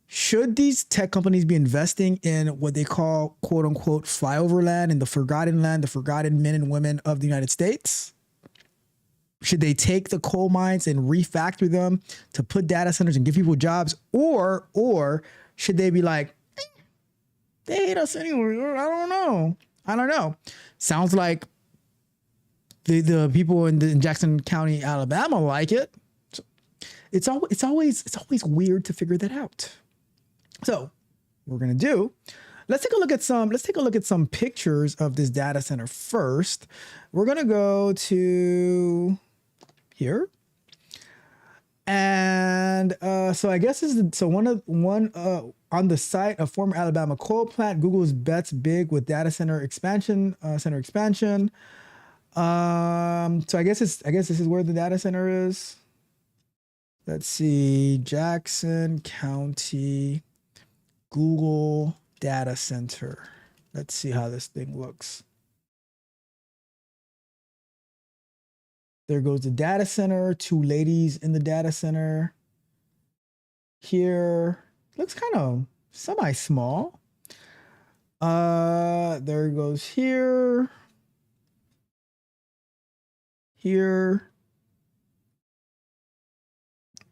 Should these tech companies be investing in what they call, quote unquote, flyover land, the forgotten men and women of the United States? Should they take the coal mines and refactor them to put data centers and give people jobs? Or should they be like, they hate us anyway? I don't know. Sounds like the people in Jackson County, Alabama like it. So it's always weird to figure that out. So what we're gonna do, let's take a look at some pictures of this data center first. We're gonna go to here. And so I guess this is one on the site of former Alabama coal plant. Google's bets big with data center expansion. So I guess this is where the data center is. Let's see, Jackson County Google data center. Let's see how this thing looks. There goes the data center, 2 ladies in the data center. Here, looks kind of semi-small. There it goes here. Here.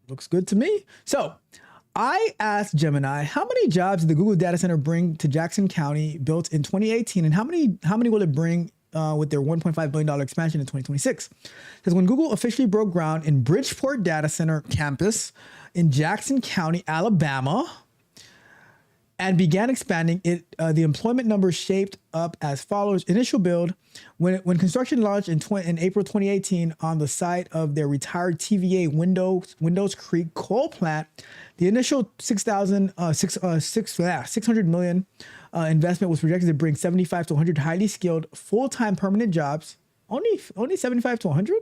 Looks good to me. So I asked Gemini, how many jobs did the Google data center bring to Jackson County built in 2018? And how many will it bring with their $1.5 billion expansion in 2026? Because when Google officially broke ground in Bridgeport Data Center campus in Jackson County, Alabama, and began expanding it. The employment numbers shaped up as follows. Initial build, when construction launched in April 2018 on the site of their retired TVA Windows Creek coal plant, the initial 600 million investment was projected to bring 75 to 100 highly skilled full-time permanent jobs. Only 75 to 100?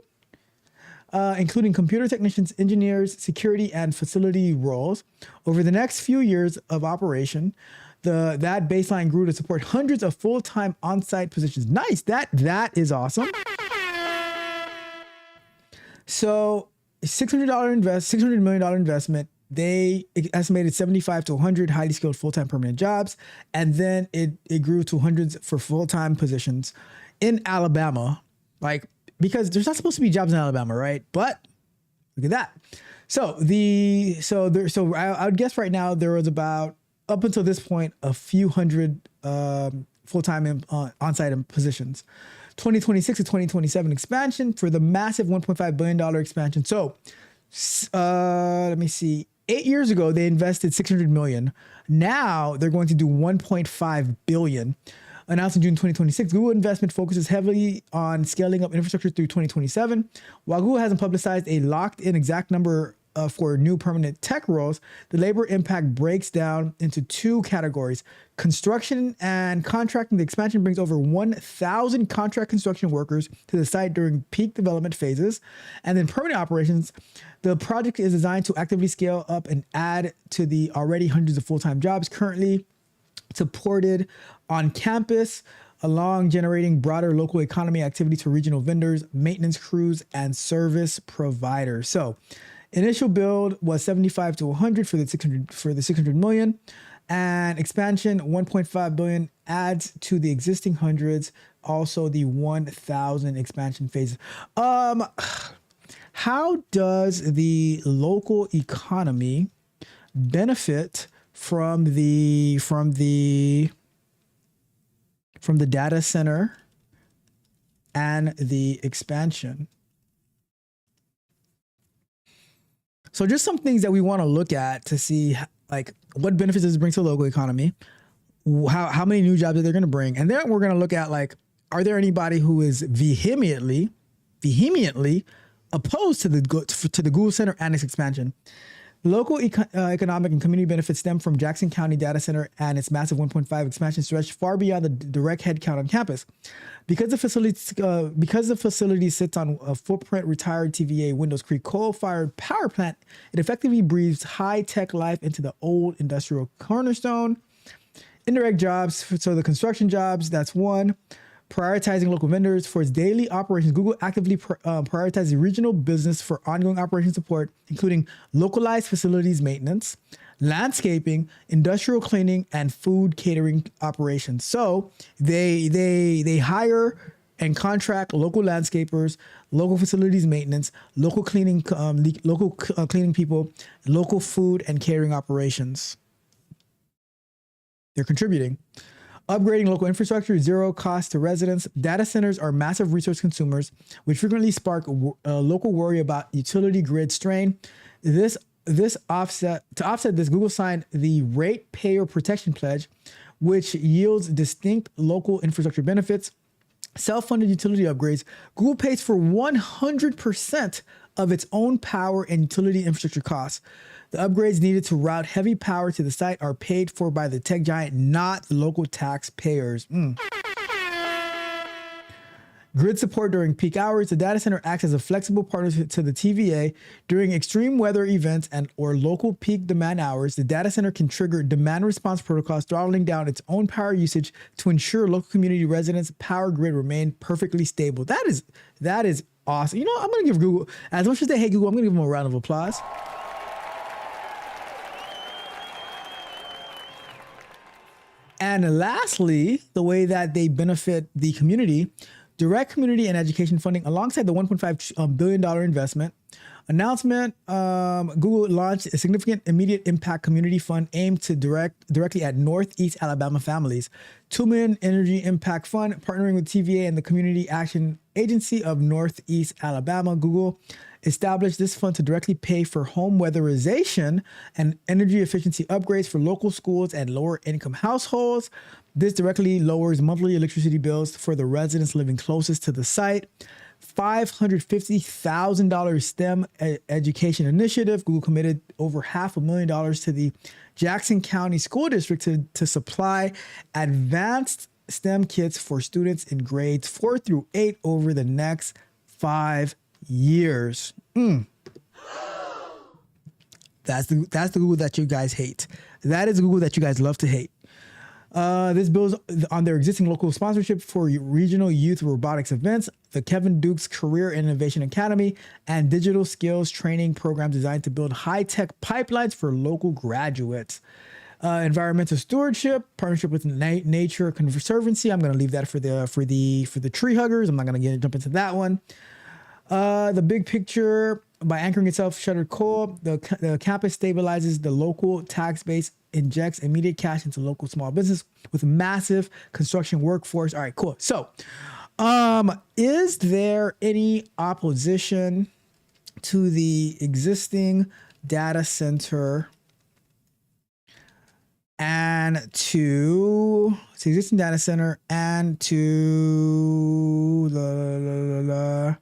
Including computer technicians, engineers, security, and facility roles. Over the next few years of operation, that baseline grew to support hundreds of full-time on-site positions. Nice, that is awesome. So $600 $600 million investment. They estimated 75 to 100 highly skilled full-time permanent jobs, and then it grew to hundreds for full-time positions in Alabama, because there's not supposed to be jobs in Alabama, right? But look at that. So I would guess right now there was about, up until this point, a few hundred full-time on-site positions. 2026 to 2027 expansion for the massive $1.5 billion expansion. So let me see. 8 years ago, they invested $600 million. Now they're going to do $1.5 billion. Announced in June 2026, Google investment focuses heavily on scaling up infrastructure through 2027. While Google hasn't publicized a locked-in exact number for new permanent tech roles, the labor impact breaks down into two categories: construction and contracting. The expansion brings over 1,000 contract construction workers to the site during peak development phases. And then permanent operations. The project is designed to actively scale up and add to the already hundreds of full-time jobs currently supported on campus, along generating broader local economy activity to regional vendors, maintenance crews, and service providers. So initial build was 75 to 100 for the 600 million, and expansion 1.5 billion adds to the existing hundreds, also the 1,000 expansion phases. How does the local economy benefit from the data center and the expansion? So just some things that we want to look at to see, what benefits does it bring to the local economy? How many new jobs are they going to bring? And then we're going to look at, are there anybody who is vehemently opposed to the Google Center and its expansion? Local economic and community benefits stem from Jackson County Data Center and its massive 1.5 expansion stretch far beyond the direct headcount on campus. Because the facility sits on a footprint retired TVA Windows Creek coal-fired power plant, it effectively breathes high-tech life into the old industrial cornerstone. Indirect jobs, so the construction jobs, that's one. Prioritizing local vendors for its daily operations. Google actively prioritizes regional business for ongoing operation support, including localized facilities maintenance, landscaping, industrial cleaning, and food catering operations. So they hire and contract local landscapers, local facilities maintenance, local cleaning people, local food and catering operations. They're contributing. Upgrading local infrastructure, zero cost to residents. Data centers are massive resource consumers, which frequently spark local worry about utility grid strain. To offset this, Google signed the Ratepayer Protection Pledge, which yields distinct local infrastructure benefits. Self-funded utility upgrades. Google pays for 100% of its own power and utility infrastructure costs. The upgrades needed to route heavy power to the site are paid for by the tech giant, not the local taxpayers. Grid support during peak hours. The data center acts as a flexible partner to the TVA during extreme weather events or local peak demand hours. The data center can trigger demand response protocols, throttling down its own power usage to ensure local community residents' power grid remain perfectly stable. That is awesome. I'm going to give Google, as much as they hate Google, I'm going to give them a round of applause. And lastly, the way that they benefit the community, direct community and education funding alongside the $1.5 billion investment. Announcement, Google launched a significant immediate impact community fund aimed to directly at Northeast Alabama families. $2 million energy impact fund, partnering with TVA and the Community Action Agency of Northeast Alabama. Google established this fund to directly pay for home weatherization and energy efficiency upgrades for local schools and lower income households. This directly lowers monthly electricity bills for the residents living closest to the site. $550,000 STEM education initiative. Google committed over $500,000 to the Jackson County School District to supply advanced STEM kits for students in grades 4 through 8 over the next 5 years. That's the Google that you guys hate. That is the Google that you guys love to hate. This builds on their existing local sponsorship for regional youth robotics events, the Kevin Dukes Career and Innovation Academy, and digital skills training programs designed to build high-tech pipelines for local graduates. Environmental stewardship, partnership with Nature Conservancy. I'm going to leave that for the tree huggers. I'm not going to jump into that one. The big picture, by anchoring itself shuttered coal, the campus stabilizes the local tax base, injects immediate cash into local small business with massive construction workforce. All right, cool. So, is there any opposition to the existing data center and to the existing data center and to the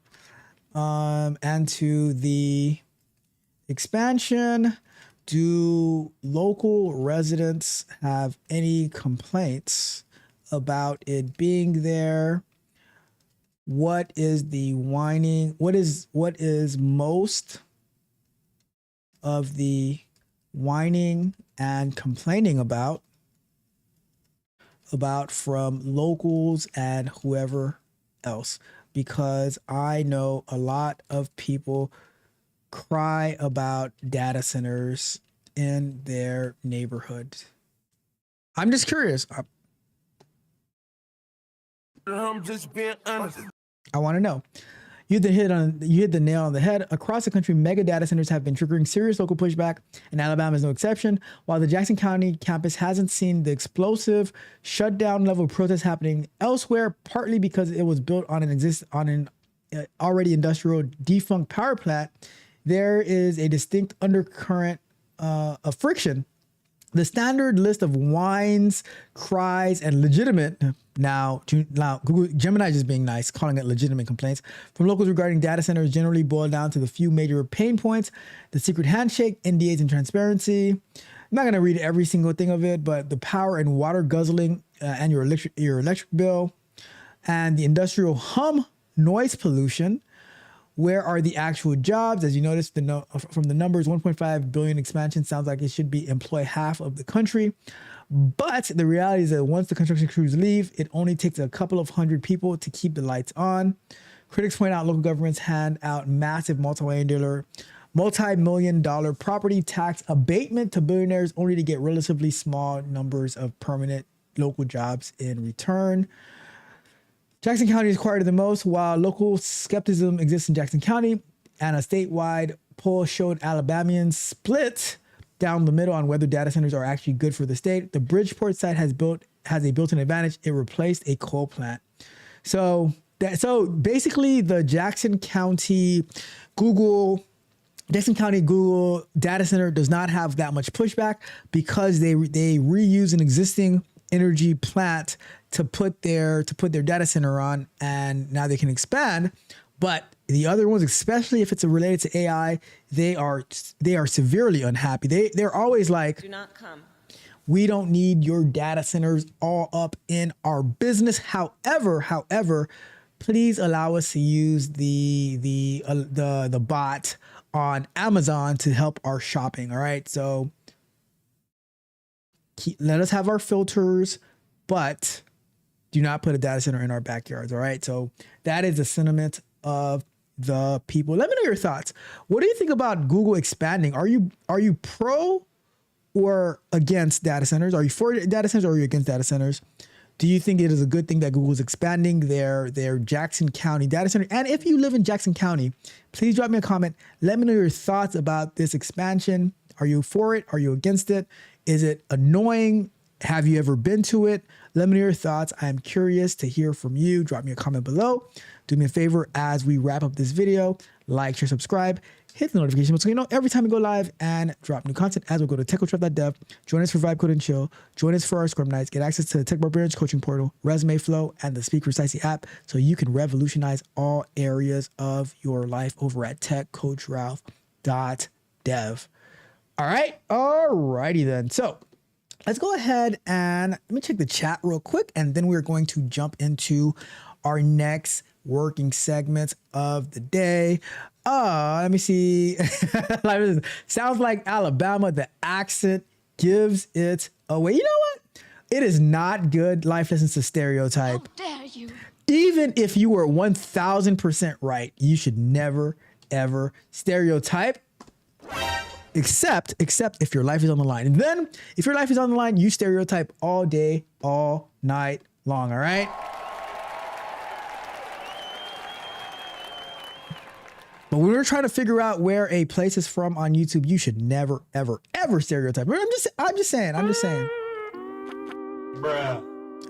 expansion? Do local residents have any complaints about it being there? What is the whining? What is most of the whining and complaining about from locals and whoever else? Because I know a lot of people cry about data centers in their neighborhood. I'm just curious. I'm just being honest. I want to know. You hit the nail on the head. Across the country, mega data centers have been triggering serious local pushback, and Alabama is no exception. While the Jackson County campus hasn't seen the explosive shutdown level protests happening elsewhere, partly because it was built on an already industrial defunct power plant, there is a distinct undercurrent of friction. The standard list of whines, cries, and legitimate, now Google Gemini is just being nice, calling it legitimate complaints from locals regarding data centers generally boil down to the few major pain points: the secret handshake, NDAs, and transparency. I'm not going to read every single thing of it, but the power and water guzzling and your electric bill, and the industrial hum, noise pollution. Where are the actual jobs? As you notice from the numbers, 1.5 billion expansion sounds like it should employ half of the country. But the reality is that once the construction crews leave, it only takes a couple of hundred people to keep the lights on. Critics point out local governments hand out massive multi-million dollar property tax abatement to billionaires only to get relatively small numbers of permanent local jobs in return. Jackson County is quieter than most. While local skepticism exists in Jackson County, and a statewide poll showed Alabamians split down the middle on whether data centers are actually good for the state, the Bridgeport site has a built-in advantage. It replaced a coal plant. So basically, the Jackson County Google data center does not have that much pushback because they reuse an existing energy plant to put their data center on, and now they can expand. But the other ones, especially if it's related to AI, they are severely unhappy. They're always like, do not come. We don't need your data centers all up in our business. However, please allow us to use the bot on Amazon to help our shopping. All right, so let us have our filters, but do not put a data center in our backyards. All right, so that is the sentiment of the people. Let me know your thoughts. What do you think about Google expanding? Are you pro or against data centers? Are you for data centers or are you against data centers? Do you think it is a good thing that Google is expanding their Jackson County data center? And if you live in Jackson County, please drop me a comment. Let me know your thoughts about this expansion. Are you for it? Are you against it? Is it annoying? Have you ever been to it? Let me know your thoughts. I am curious to hear from you. Drop me a comment below. Do me a favor as we wrap up this video. Like, share, subscribe. Hit the notification bell so you know every time we go live and drop new content. As we go to techcoachtrap.dev, join us for Vibe Code and Chill, join us for our Scrum Nights, get access to the Tech Barbarians coaching portal, Resume Flow, and the Speak Precisely app so you can revolutionize all areas of your life over at techcoachralph.dev. All right, alrighty then. So let's go ahead and let me check the chat real quick, and then we're going to jump into our next working segments of the day. Let me see. Sounds like Alabama. The accent gives it away. You know what? It is not good life lessons to stereotype. How dare you? Even if you were 1000% right, you should never, ever stereotype. Except if your life is on the line. And then if your life is on the line, you stereotype all day, all night long. All right. But when we're trying to figure out where a place is from on YouTube, you should never, ever, ever stereotype. I'm just saying. Bruh.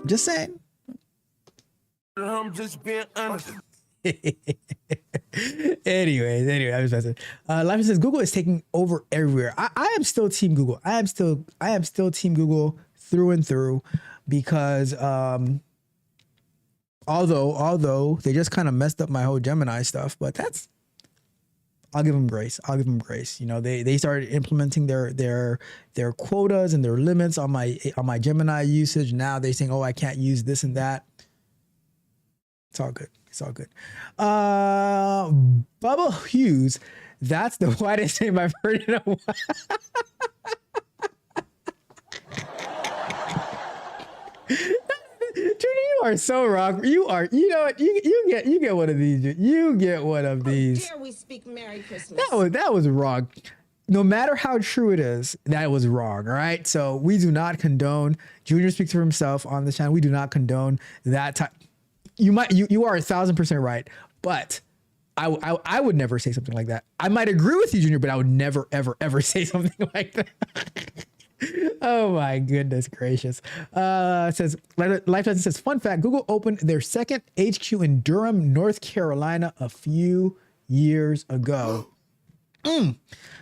Just saying. I'm just being honest. Anyways, I was messing. Life says Google is taking over everywhere. I am still Team Google. I am still Team Google through and through because although they just kind of messed up my whole Gemini stuff, but I'll give them grace. You know, they started implementing their quotas and their limits on my Gemini usage. Now they're saying, oh, I can't use this and that. It's all good. Bubba Hughes, that's the whitest name I've heard in a while. Judy, you are so wrong. You know what? You get one of these. You get one of these. How dare we speak Merry Christmas? That was wrong. No matter how true it is, that was wrong. All right. So we do not condone. Junior speaks for himself on this channel. We do not condone that type. You are 1000% right, but I would never say something like that. I might agree with you, Junior, but I would never, ever, ever say something like that. Oh my goodness gracious. It says, Life Lesson says, fun fact, Google opened their second HQ in Durham, North Carolina a few years ago.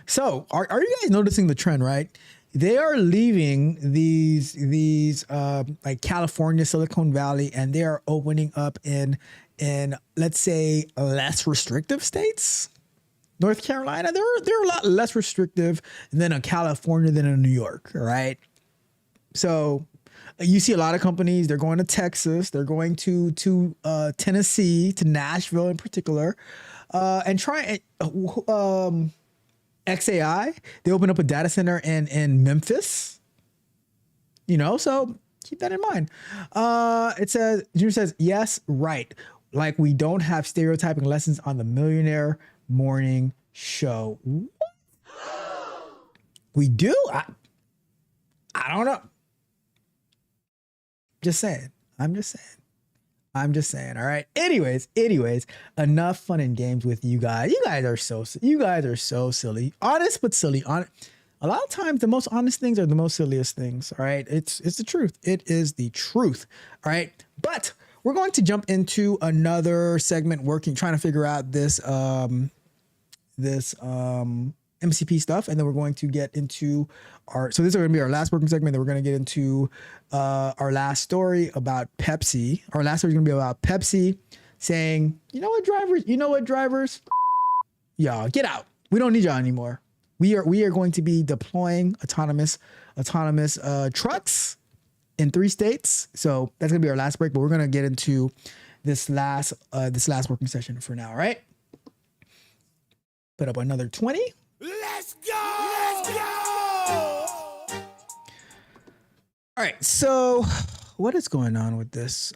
So are you guys noticing the trend, right? They are leaving these like California, Silicon Valley, and they are opening up in let's say less restrictive states. North Carolina, they're a lot less restrictive than a California than a New York, right? So you see a lot of companies, they're going to Texas, they're going to Tennessee, to Nashville in particular, and try XAI, they opened up a data center in Memphis, you know, so keep that in mind. It says, Junior says, yes, right. Like we don't have stereotyping lessons on the Millionaire Morning Show. What? We do? I don't know. I'm just saying. All right. Anyways, enough fun and games with you guys. You guys are so silly. Honest, but silly. A lot of times the most honest things are the most silliest things. All right. It's the truth. It is the truth. All right. But we're going to jump into another segment trying to figure out this MCP stuff, and then we're going to get into so this is going to be our last working segment. Then we're going to get into our last story about Pepsi. Our last story is going to be about Pepsi saying, you know what, drivers, y'all get out. We don't need y'all anymore. We are going to be deploying autonomous trucks in 3 states. So that's going to be our last break, but we're going to get into this last working session for now. All right. Put up another 20. Let's go! All right, so what is going on with this?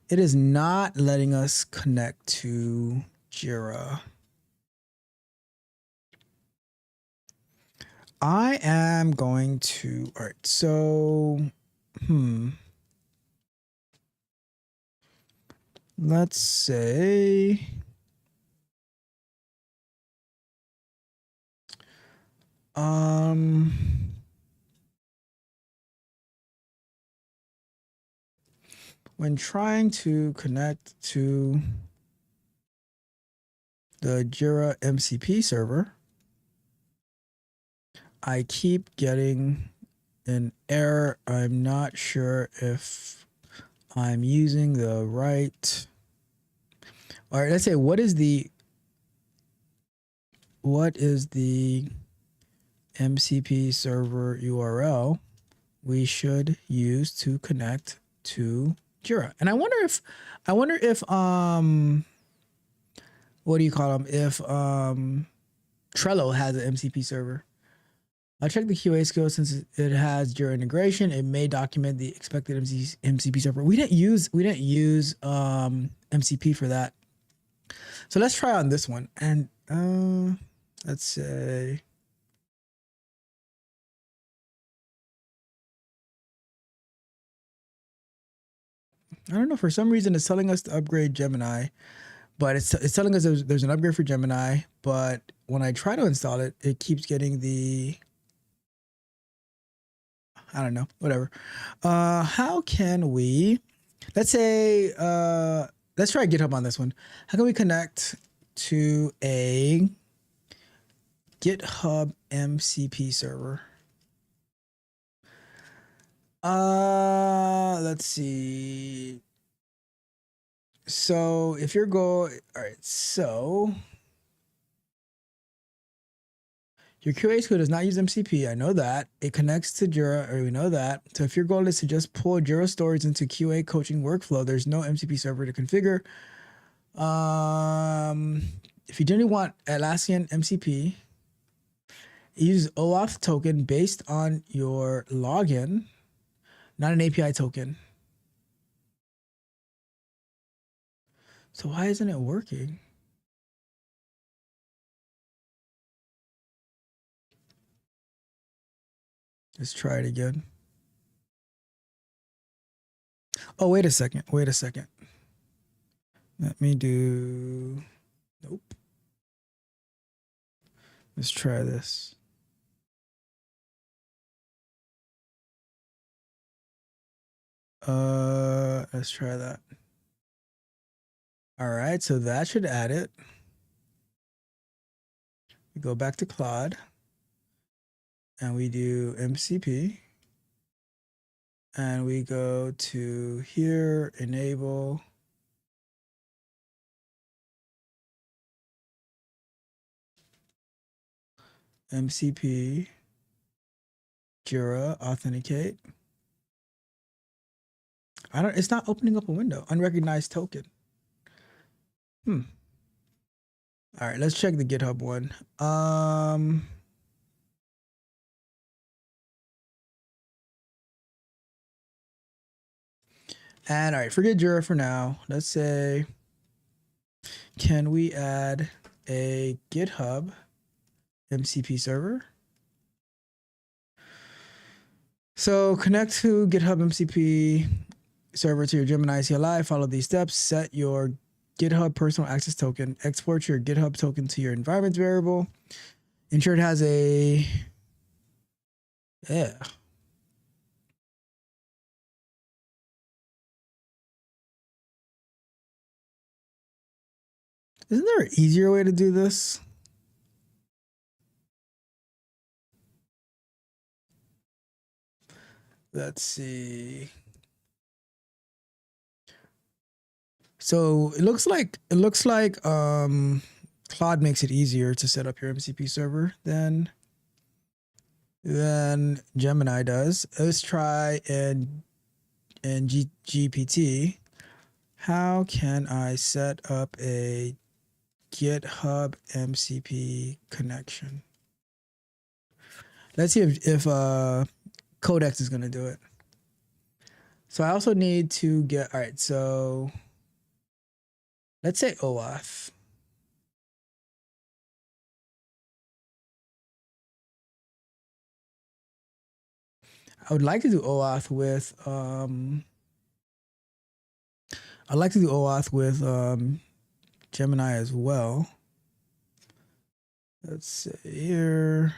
It is not letting us connect to Jira. I am going to, all right, so, let's say, when trying to connect to the Jira MCP server, I keep getting an error. I'm not sure if I'm using the right. All right, let's say what is the MCP server URL we should use to connect to Jira? And I wonder if what do you call them? If Trello has an MCP server. I'll check the QA skills since it has Jira integration. It may document the expected MCP server. We didn't use MCP for that. So let's try on this one. And let's say I don't know, for some reason it's telling us to upgrade Gemini, but it's telling us there's an upgrade for Gemini, but when I try to install it, it keeps getting the, I don't know, whatever. How can we, let's say, let's try GitHub on this one. How can we connect to a GitHub MCP server? Let's see. So if you're all right, so your QA code does not use MCP. I know that. It connects to Jira, or we know that. So if your goal is to just pull Jira stories into QA coaching workflow, there's no MCP server to configure. If you generally want Atlassian MCP, use OAuth token based on your login, not an API token. So why isn't it working? Let's try it again. Oh, wait a second. Wait a second. Let me do, nope. Let's try this. Let's try that. All right, so that should add it. We go back to Claude and we do MCP and we go to here, enable. MCP, Jira, authenticate. It's not opening up a window. Unrecognized token. All right, let's check the GitHub one. And all right, forget Jira for now. Let's say, can we add a GitHub MCP server? So connect to GitHub MCP server to your Gemini CLI. Follow these steps. Set your GitHub personal access token. Export your GitHub token to your environment variable. Ensure it has a, yeah. Isn't there an easier way to do this? Let's see. So it looks like Claude makes it easier to set up your MCP server than Gemini does. Let's try in GPT. How can I set up a GitHub MCP connection? Let's see if Codex is going to do it. So I also need to get, all right, so let's say OAuth. I would like to do OAuth with, I'd like to do OAuth with Gemini as well. Let's say here.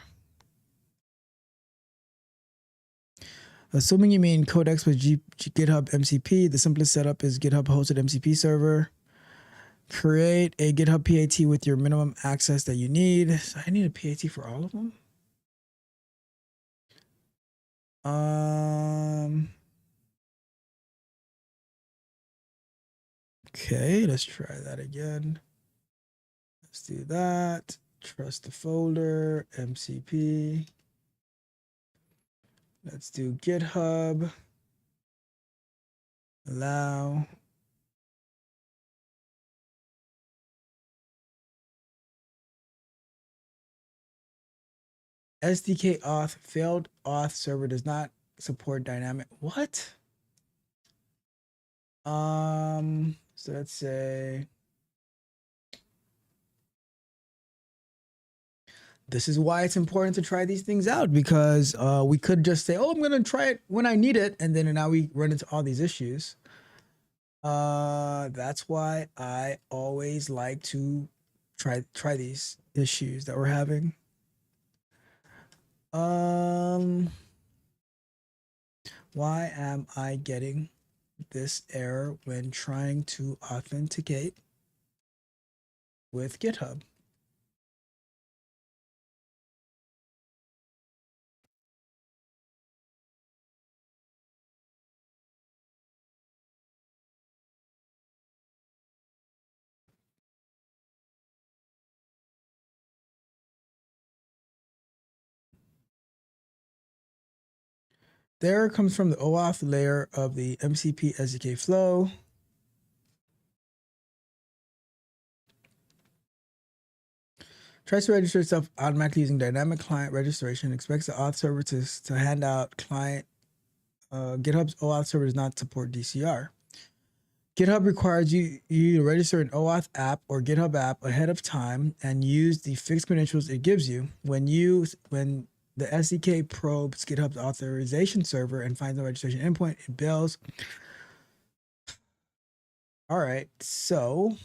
Assuming you mean Codex with GitHub MCP, the simplest setup is GitHub hosted MCP server. Create a GitHub PAT with your minimum access that you need. So I need a PAT for all of them. Okay, let's try that again. Let's do that. Trust the folder, MCP. Let's do GitHub. Allow. SDK auth failed auth server does not support dynamic. What? So let's say this is why it's important to try these things out, because we could just say, oh, I'm going to try it when I need it. And then now we run into all these issues. That's why I always like to try these issues that we're having. Why am I getting this error when trying to authenticate with GitHub? The error comes from the OAuth layer of the MCP SDK flow. Tries to register itself automatically using dynamic client registration. Expects the auth server to hand out client. GitHub's OAuth server does not support DCR. GitHub requires you to register an OAuth app or GitHub app ahead of time and use the fixed credentials it gives you. When the SDK probes GitHub's authorization server and finds the registration endpoint, it bails. All right, so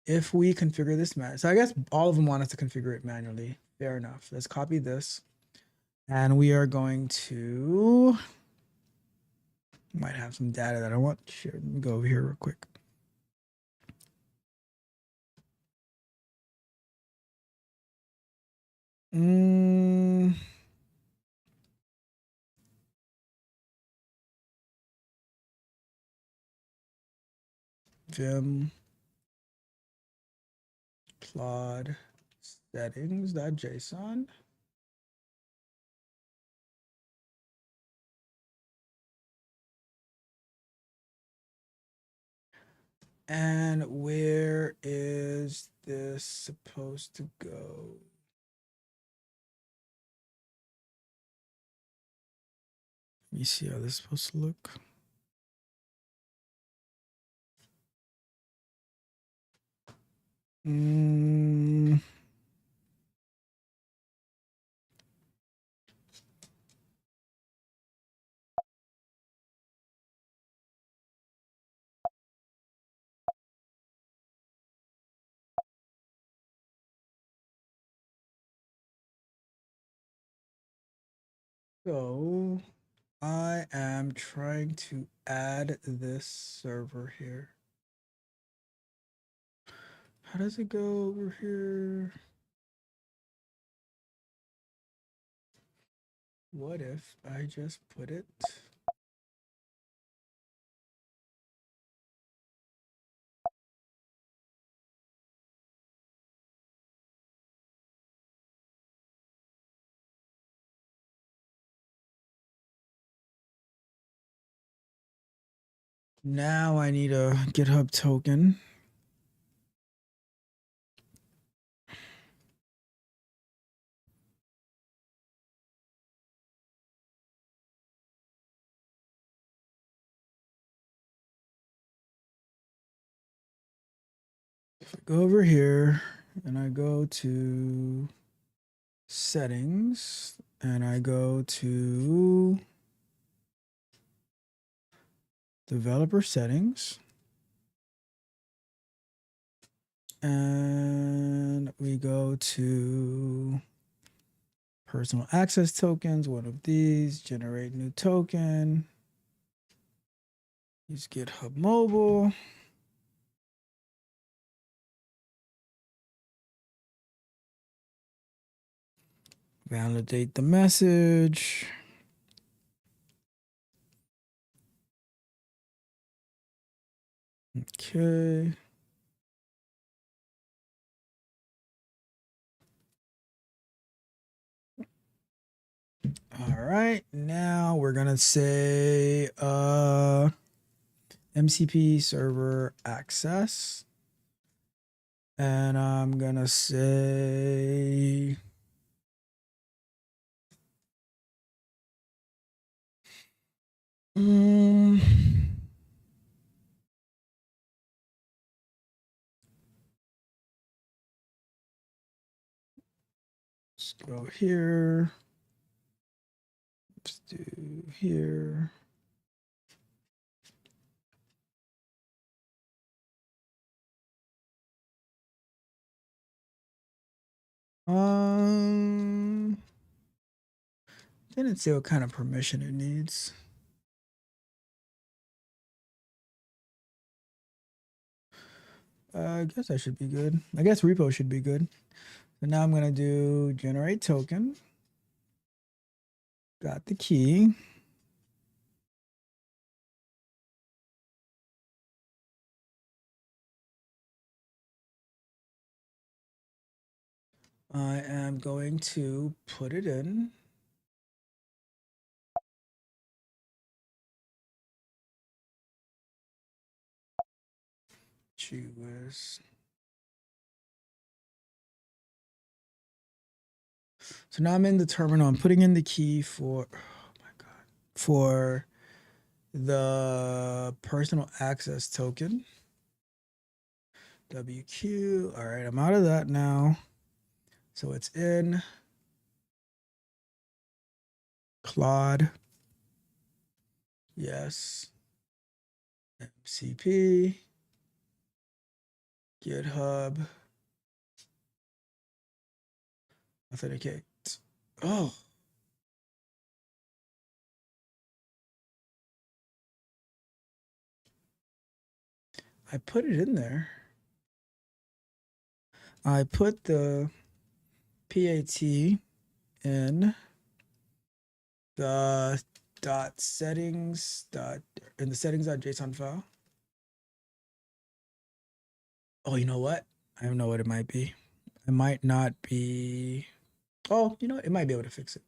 if we configure this so I guess all of them want us to configure it manually. Fair enough. Let's copy this. And we are going to, might have some data that I want to share. Let me go over here real quick. Vim Claude settings.json. And where is this supposed to go? Let me see how this is supposed to look. So I am trying to add this server here. How does it go over here? What if I just put it? Now I need a GitHub token. If I go over here and I go to settings and I go to developer settings and we go to Personal access tokens, one of these, generate new token. Use GitHub Mobile. Validate the message. Okay. All right, now we're gonna say MCP server access. And I'm gonna say let's go here. Let's do here. Didn't say what kind of permission it needs. I guess I should be good. I guess repo should be good. So now I'm gonna do generate token. Got the key. I am going to put it in. Choose. So now I'm in the terminal. I'm putting in the key for, oh my God, for the personal access token. WQ. All right, I'm out of that now. So it's in Claude. Yes. MCP. GitHub. Authenticate. Oh. I put it in there. I put the PAT in the settings in the settings.json file. Oh, you know what? I don't know what it might be. It might not be. Oh, you know what? It might be able to fix it.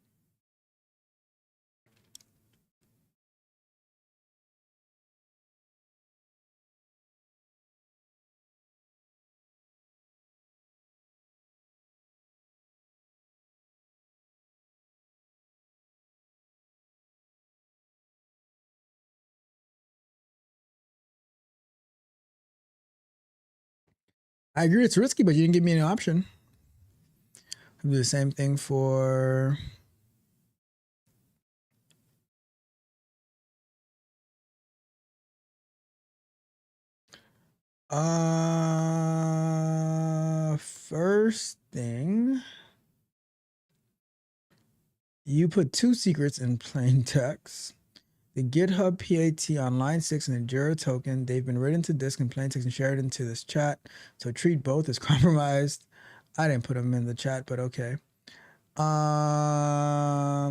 I agree it's risky, but you didn't give me an option. I'll do the same thing for first thing. You put 2 secrets in plain text. The GitHub PAT on line 6 and the Jira token, they've been written to disk in plain text and shared into this chat. So treat both as compromised. I didn't put them in the chat, but okay. A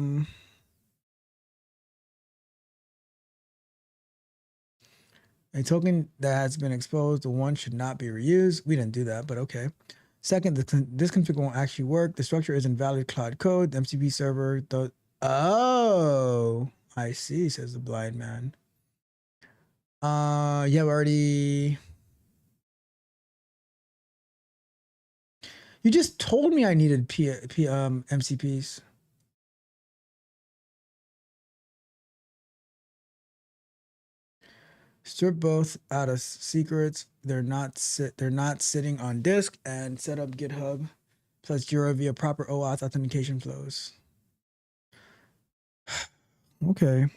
token that has been exposed to one should not be reused. We didn't do that, but okay. Second, this config won't actually work. The structure is invalid Claude code. The MCP server, oh, I see, says the blind man. Yeah, we already. You just told me I needed MCPs. Strip both out of secrets. They're not sitting on disk, and set up GitHub plus Jira via proper OAuth authentication flows. Okay.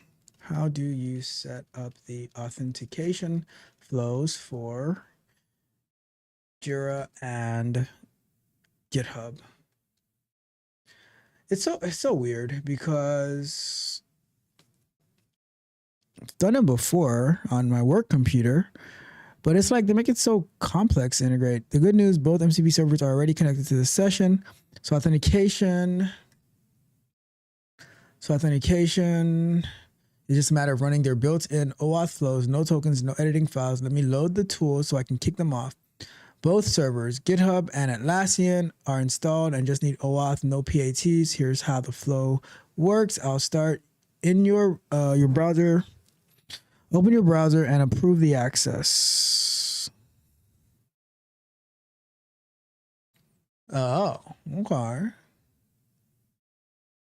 How do you set up the authentication flows for Jira and GitHub? it's so weird because I've done it before on my work computer, but it's like they make it so complex to integrate. The good news, both MCP servers are already connected to the session. So authentication is just a matter of running their built-in OAuth flows, no tokens, no editing files. Let me load the tools so I can kick them off. Both servers, GitHub and Atlassian, are installed and just need OAuth, no PATs. Here's how the flow works. I'll start in your browser. Open your browser and approve the access. Oh, okay.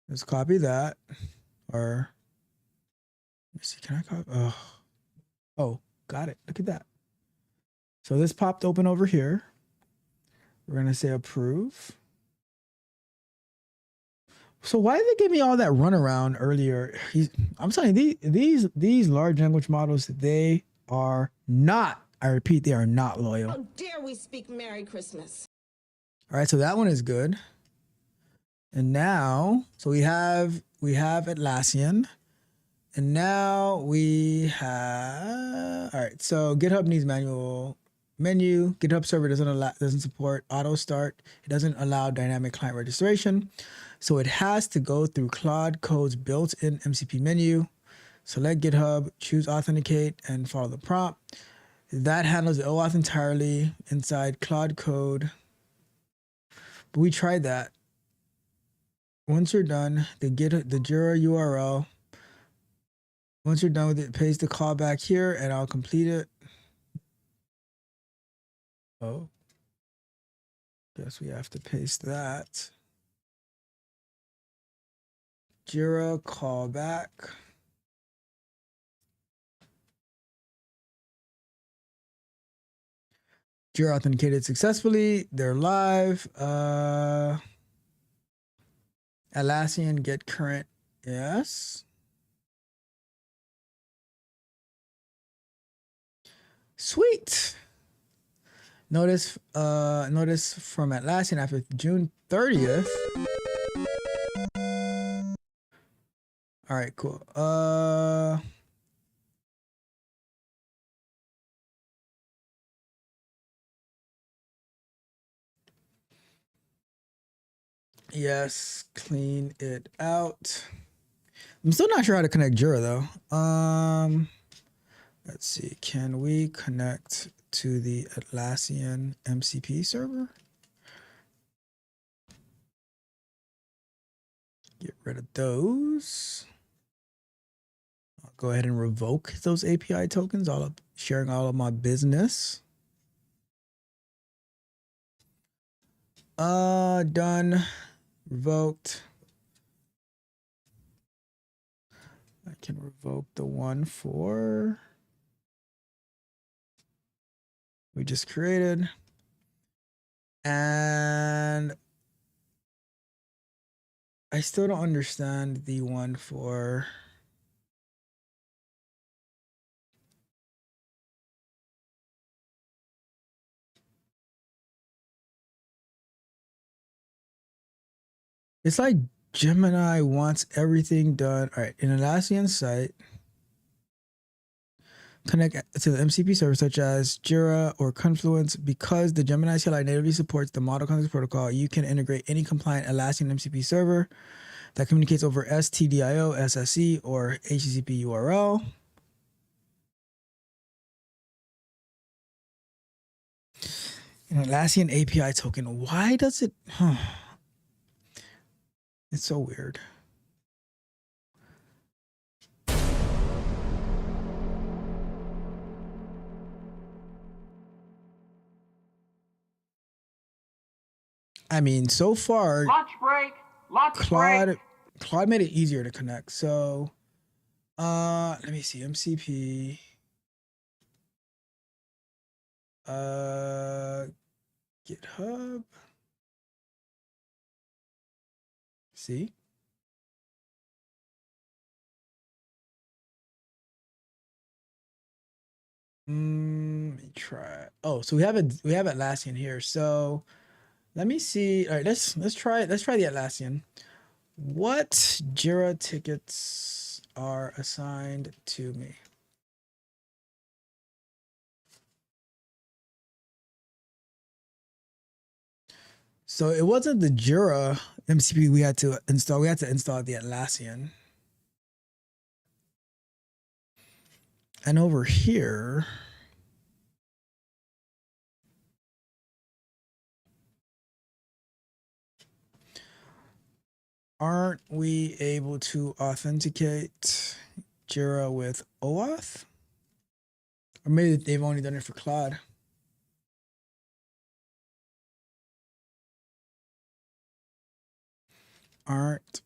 Let's copy that. Or, let me see, can I copy? Oh, got it. Look at that. So this popped open over here. We're going to say approve. So why did they give me all that runaround earlier? I'm telling you, these large language models, they are not, I repeat, they are not loyal. How dare we speak Merry Christmas? All right, so that one is good. And now, so we have Atlassian. And now we have, all right, so GitHub needs manual menu. GitHub server doesn't support auto start. It doesn't allow dynamic client registration. So it has to go through Claude Code's built-in MCP menu. Select GitHub, choose authenticate, and follow the prompt. That handles the OAuth entirely inside Claude Code. But we tried that. Once you're done, the Jira URL. Once you're done with it, paste the callback here, and I'll complete it. Oh, guess we have to paste that. Jira callback. Jira authenticated successfully. They're live. Atlassian get current. Yes. Sweet. Notice from Atlassian after June 30th. All right, cool. Yes, clean it out. I'm still not sure how to connect Jira though. Let's see. Can we connect to the Atlassian MCP server? Get rid of those. I'll go ahead and revoke those API tokens, sharing all of my business. Done. Revoked. I can revoke the one for we just created. And I still don't understand the one for it's like Gemini wants everything done. All right, in Atlassian site, connect to the MCP server such as Jira or Confluence. Because the Gemini CLI natively supports the Model Context Protocol, you can integrate any compliant Atlassian MCP server that communicates over STDIO, SSE, or HTTP URL. An Atlassian API token. Why does it? It's so weird. I mean, so far, Claude made it easier to connect. So, let me see, MCP. GitHub. See? Let me try. Oh, so we have Atlassian here. So let me see. All right, let's try the Atlassian. What Jira tickets are assigned to me? So it wasn't the Jira MCP we had to install. We had to install the Atlassian. And over here, aren't we able to authenticate Jira with OAuth? Or maybe they've only done it for Claude. Aren't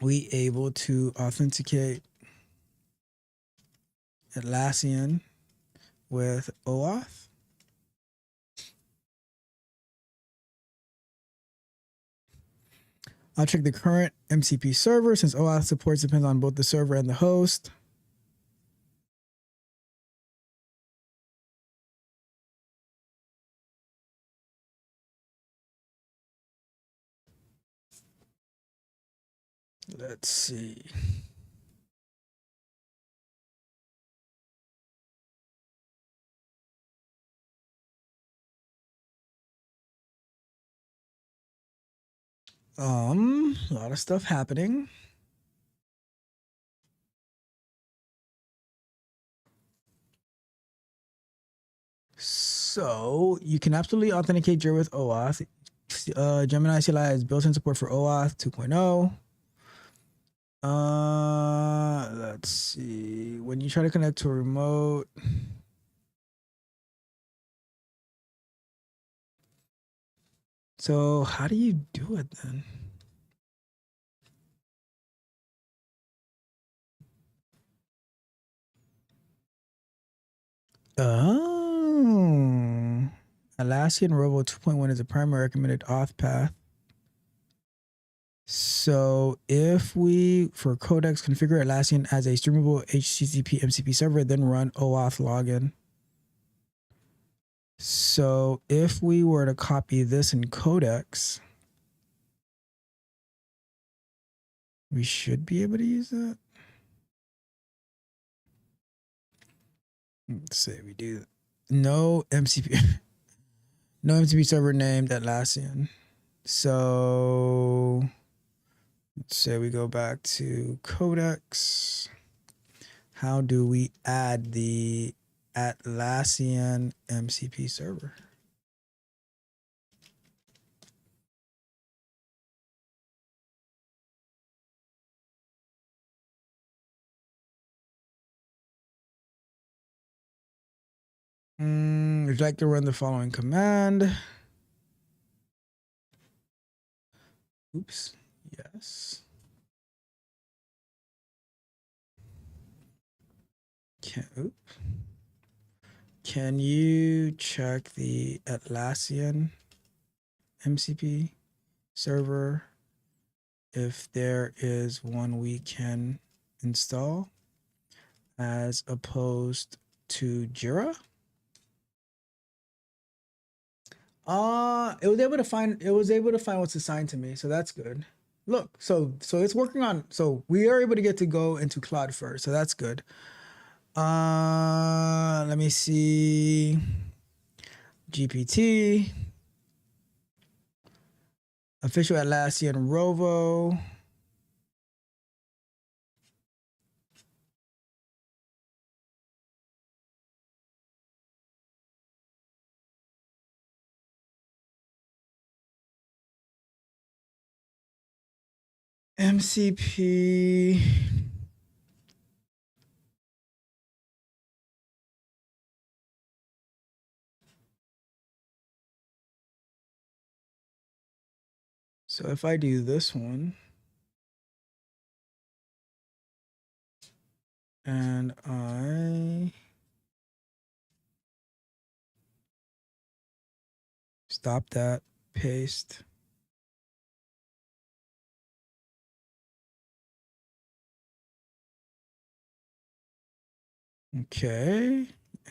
we able to authenticate Atlassian with OAuth? I'll check the current MCP server since OAuth support depends on both the server and the host. Let's see. A lot of stuff happening. So you can absolutely authenticate Jira with OAuth. Gemini CLI has built-in support for OAuth 2.0. Let's see. When you try to connect to a remote, so how do you do it then? Oh, Atlassian Robo 2.1 is a primary recommended auth path. So if we, for Codex, configure Atlassian as a streamable HTTP MCP server, then run OAuth login. So if we were to copy this in Codex, we should be able to use that. Let's say we do no MCP, no MCP server named Atlassian. So let's say we go back to Codex. How do we add the Atlassian MCP server? Would you like to run the following command? Oops. Yes. Can you check the Atlassian MCP server if there is one we can install as opposed to Jira? It was able to find what's assigned to me, so that's good. Look, so it's working on, so we are able to get to go into Claude first, so that's good. Let me see. GPT. Official Atlassian Rovo. MCP. So if I do this one and I stop that, paste. Okay,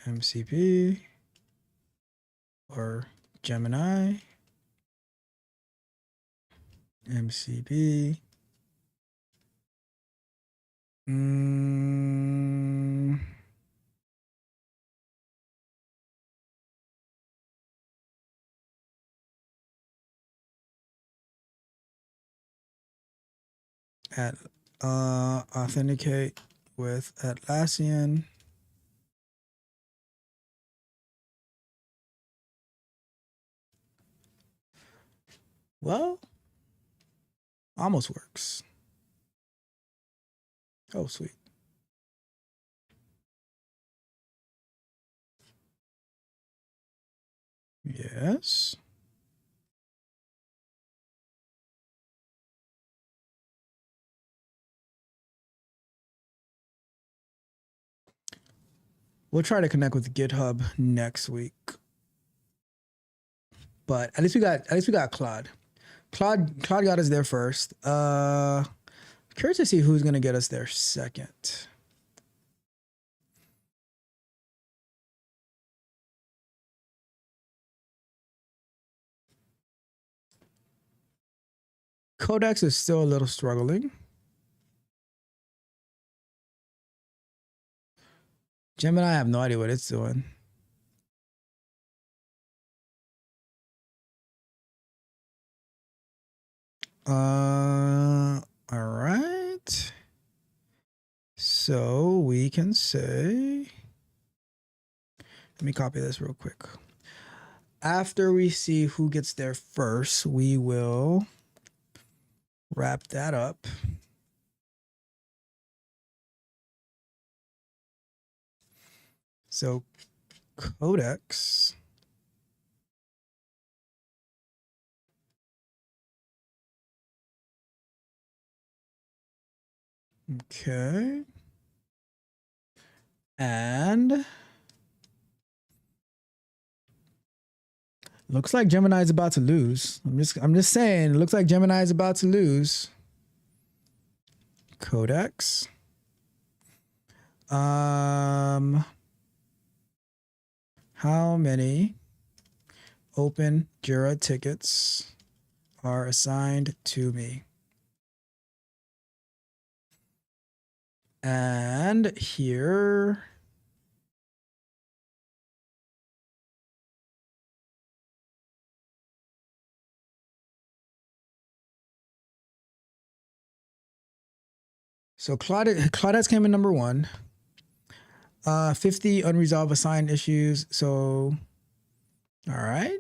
MCP or Gemini, MCP. Mm, at authenticate with Atlassian. Well, almost works. Oh, sweet. Yes. We'll try to connect with GitHub next week. But at least we got Claude. Claude got us there first. Curious to see who's gonna get us there second. Codex is still a little struggling. Gemini, I have no idea what it's doing. All right. So we can say, let me copy this real quick. After we see who gets there first, we will wrap that up. So Codex. Okay. And looks like Gemini is about to lose. I'm just saying, it looks like Gemini is about to lose. Codex. How many open Jira tickets are assigned to me? And here, so Claude has came in number 1. 50 unresolved assigned issues. So, all right.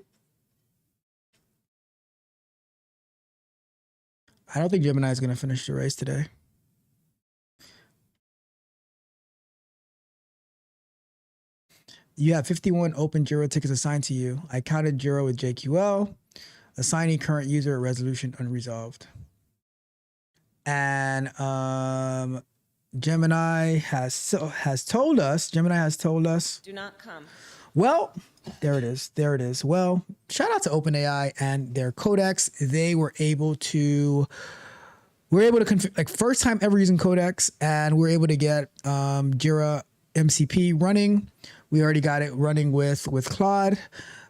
I don't think Gemini is going to finish the race today. You have 51 open Jira tickets assigned to you. I counted Jira with JQL. Assigning current user resolution unresolved. And Gemini has told us. Do not come. Well, there it is. Well, shout out to OpenAI and their Codex. They were able to configure, like, first time ever using Codex, and we're able to get Jira MCP running. We already got it running with Claude.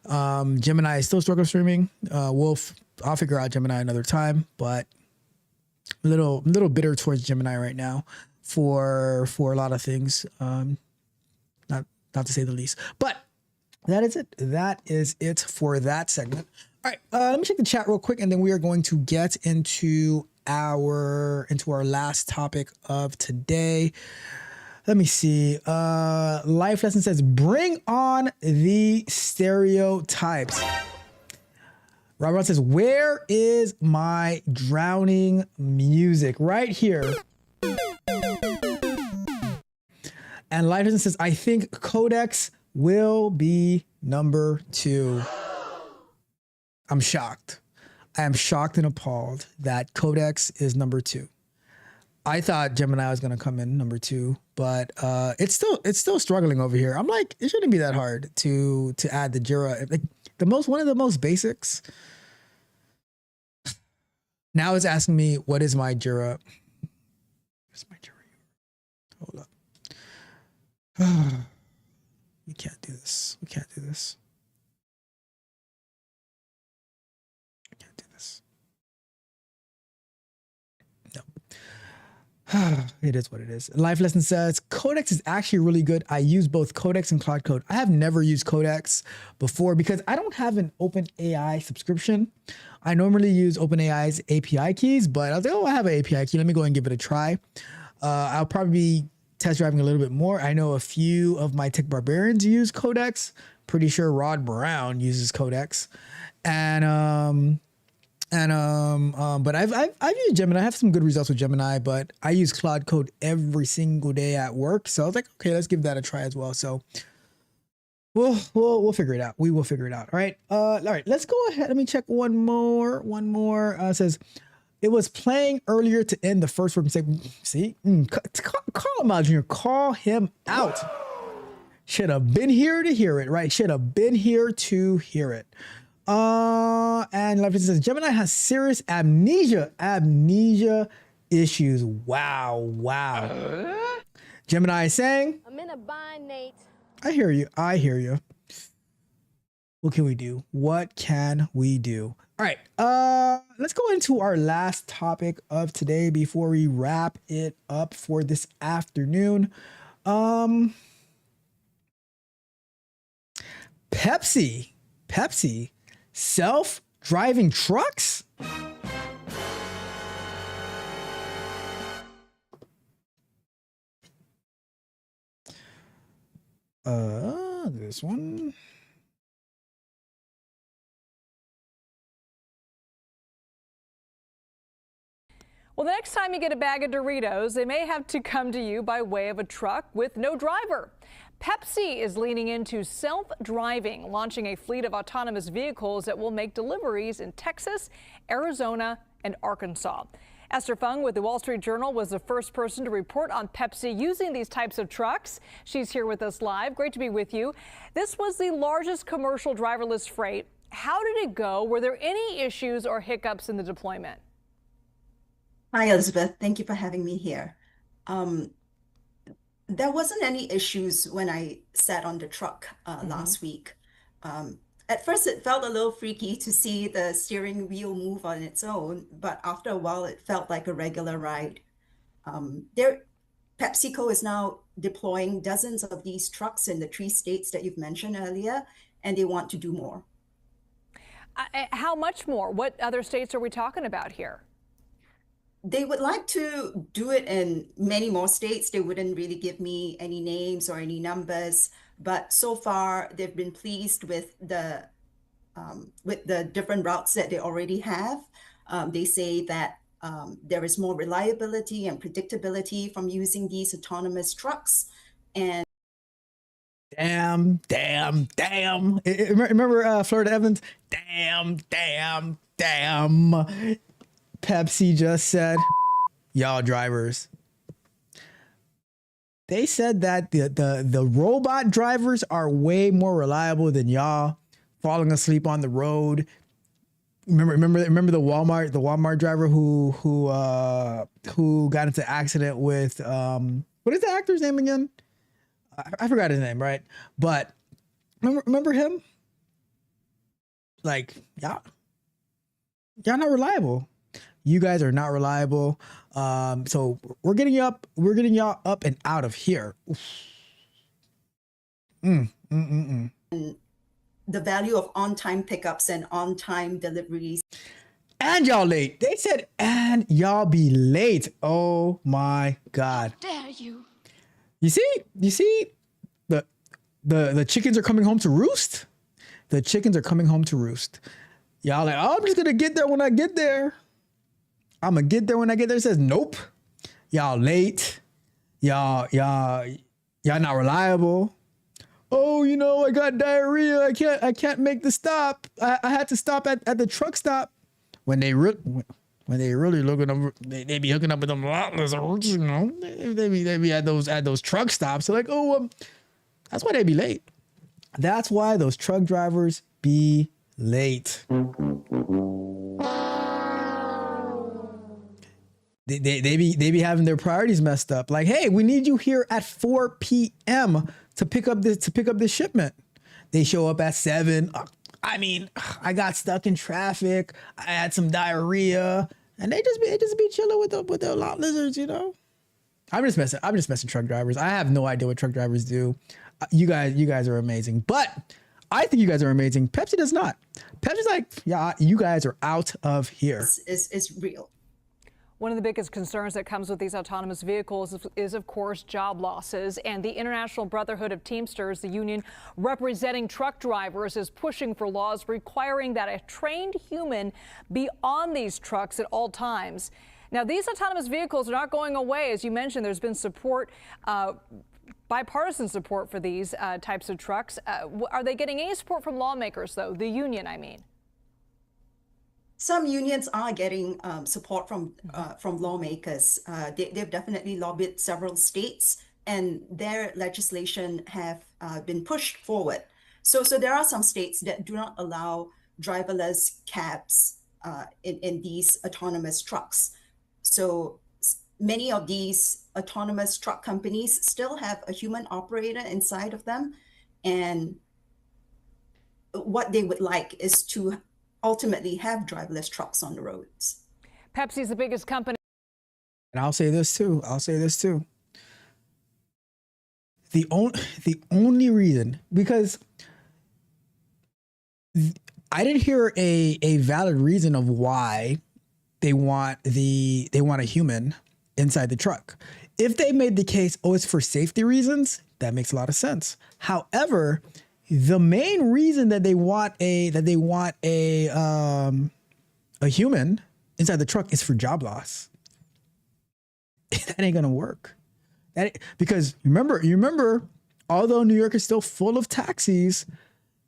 Gemini is still struggle streaming. I'll figure out Gemini another time, but a little bitter towards Gemini right now for a lot of things. Not to say the least, but that is it. That is it for that segment. All right, let me check the chat real quick, and then we are going to get into our last topic of today. Let me see. Life Lesson says, bring on the stereotypes. Robert says, where is my drowning music? Right here. And Life Lesson says, I think Codex will be number 2. I'm shocked. I am shocked and appalled that Codex is number 2. I thought Gemini was gonna come in number 2, but it's still struggling over here. I'm like, it shouldn't be that hard to add the Jira, like one of the most basics. Now it's asking me, what is my Jira? Where's my Jira? Hold up. We can't do this. We can't do this. We can't do this. No. It is what it is. Life Lesson says, Codex is actually really good. I use both Codex and Claude Code. I have never used Codex before because I don't have an OpenAI subscription. I normally use OpenAI's API keys, but I was like, oh, I have an API key. Let me go and give it a try. I'll probably be test driving a little bit more. I know a few of my tech barbarians use Codex. Pretty sure Rod Brown uses Codex. But I've used Gemini. I have some good results with Gemini, but I use Claude Code every single day at work. So I was like, okay, let's give that a try as well. So we'll figure it out. We will figure it out. All right. Let's go ahead. Let me check one more. It says it was playing earlier to end the first working segment. See, call him out, Junior. Call him out. Should have been here to hear it, right? Should have been here to hear it. And Life says Gemini has serious amnesia issues. Wow. Gemini is saying, I'm in a bind, Nate. I hear you. What can we do? All right. Let's go into our last topic of today before we wrap it up for this afternoon. Pepsi. Self-driving trucks? This one. Well, the next time you get a bag of Doritos, they may have to come to you by way of a truck with no driver. Pepsi is leaning into self-driving, launching a fleet of autonomous vehicles that will make deliveries in Texas, Arizona, and Arkansas. Esther Fung with the Wall Street Journal was the first person to report on Pepsi using these types of trucks. She's here with us live. Great to be with you. This was the largest commercial driverless freight. How did it go? Were there any issues or hiccups in the deployment? Hi, Elizabeth. Thank you for having me here. There wasn't any issues when I sat on the truck last week. At first, it felt a little freaky to see the steering wheel move on its own, but after a while, it felt like a regular ride. PepsiCo is now deploying dozens of these trucks in the 3 states that you've mentioned earlier, and they want to do more. How much more? What other states are we talking about here? They would like to do it in many more states. They wouldn't really give me any names or any numbers, but so far they've been pleased with the different routes that they already have. They say that there is more reliability and predictability from using these autonomous trucks. And damn. Remember Florida Evans? Damn. Pepsi just said, y'all drivers. They said that the robot drivers are way more reliable than y'all falling asleep on the road. Remember the Walmart driver who got into an accident with what is the actor's name again? I forgot his name, right? But remember him? Like y'all not reliable. You guys are not reliable. So we're getting y'all up and out of here. And the value of on-time pickups and on-time deliveries. And y'all late. They said, and y'all be late. Oh my God. How dare you? You see, the chickens are coming home to roost. The chickens are coming home to roost. Y'all like, oh, I'm just gonna get there when I get there. I'm gonna get there when I get there. It says, nope. Y'all late. Y'all not reliable. Oh, I got diarrhea. I can't make the stop. I had to stop at the truck stop. When they really looking up, they be hooking up with them lotless, They be at those truck stops. They're like, oh, that's why they be late. That's why those truck drivers be late. They be having their priorities messed up. Like, hey, we need you here at 4 p.m. to pick up this shipment. They show up at 7. I got stuck in traffic. I had some diarrhea, and they just be chilling with the lot lizards, I'm just messing truck drivers. I have no idea what truck drivers do. You guys are amazing. But I think you guys are amazing. Pepsi does not. Pepsi's like, yeah, you guys are out of here. It's real. One of the biggest concerns that comes with these autonomous vehicles is, of course, job losses. And the International Brotherhood of Teamsters, the union representing truck drivers, is pushing for laws requiring that a trained human be on these trucks at all times. Now, these autonomous vehicles are not going away. As you mentioned, there's been support, bipartisan support for these types of trucks. Are they getting any support from lawmakers, though? The union, I mean. Some unions are getting support from lawmakers. They've definitely lobbied several states, and their legislation have been pushed forward. So there are some states that do not allow driverless cabs in these autonomous trucks. So many of these autonomous truck companies still have a human operator inside of them, and what they would like is to ultimately have driverless trucks on the roads. Pepsi's the biggest company. And I'll say this too. The only reason, because I didn't hear a valid reason of why they want a human inside the truck. If they made the case, oh, it's for safety reasons, that makes a lot of sense. However, the main reason that they want a human inside the truck is for job loss. That ain't gonna work. Because remember, although New York is still full of taxis,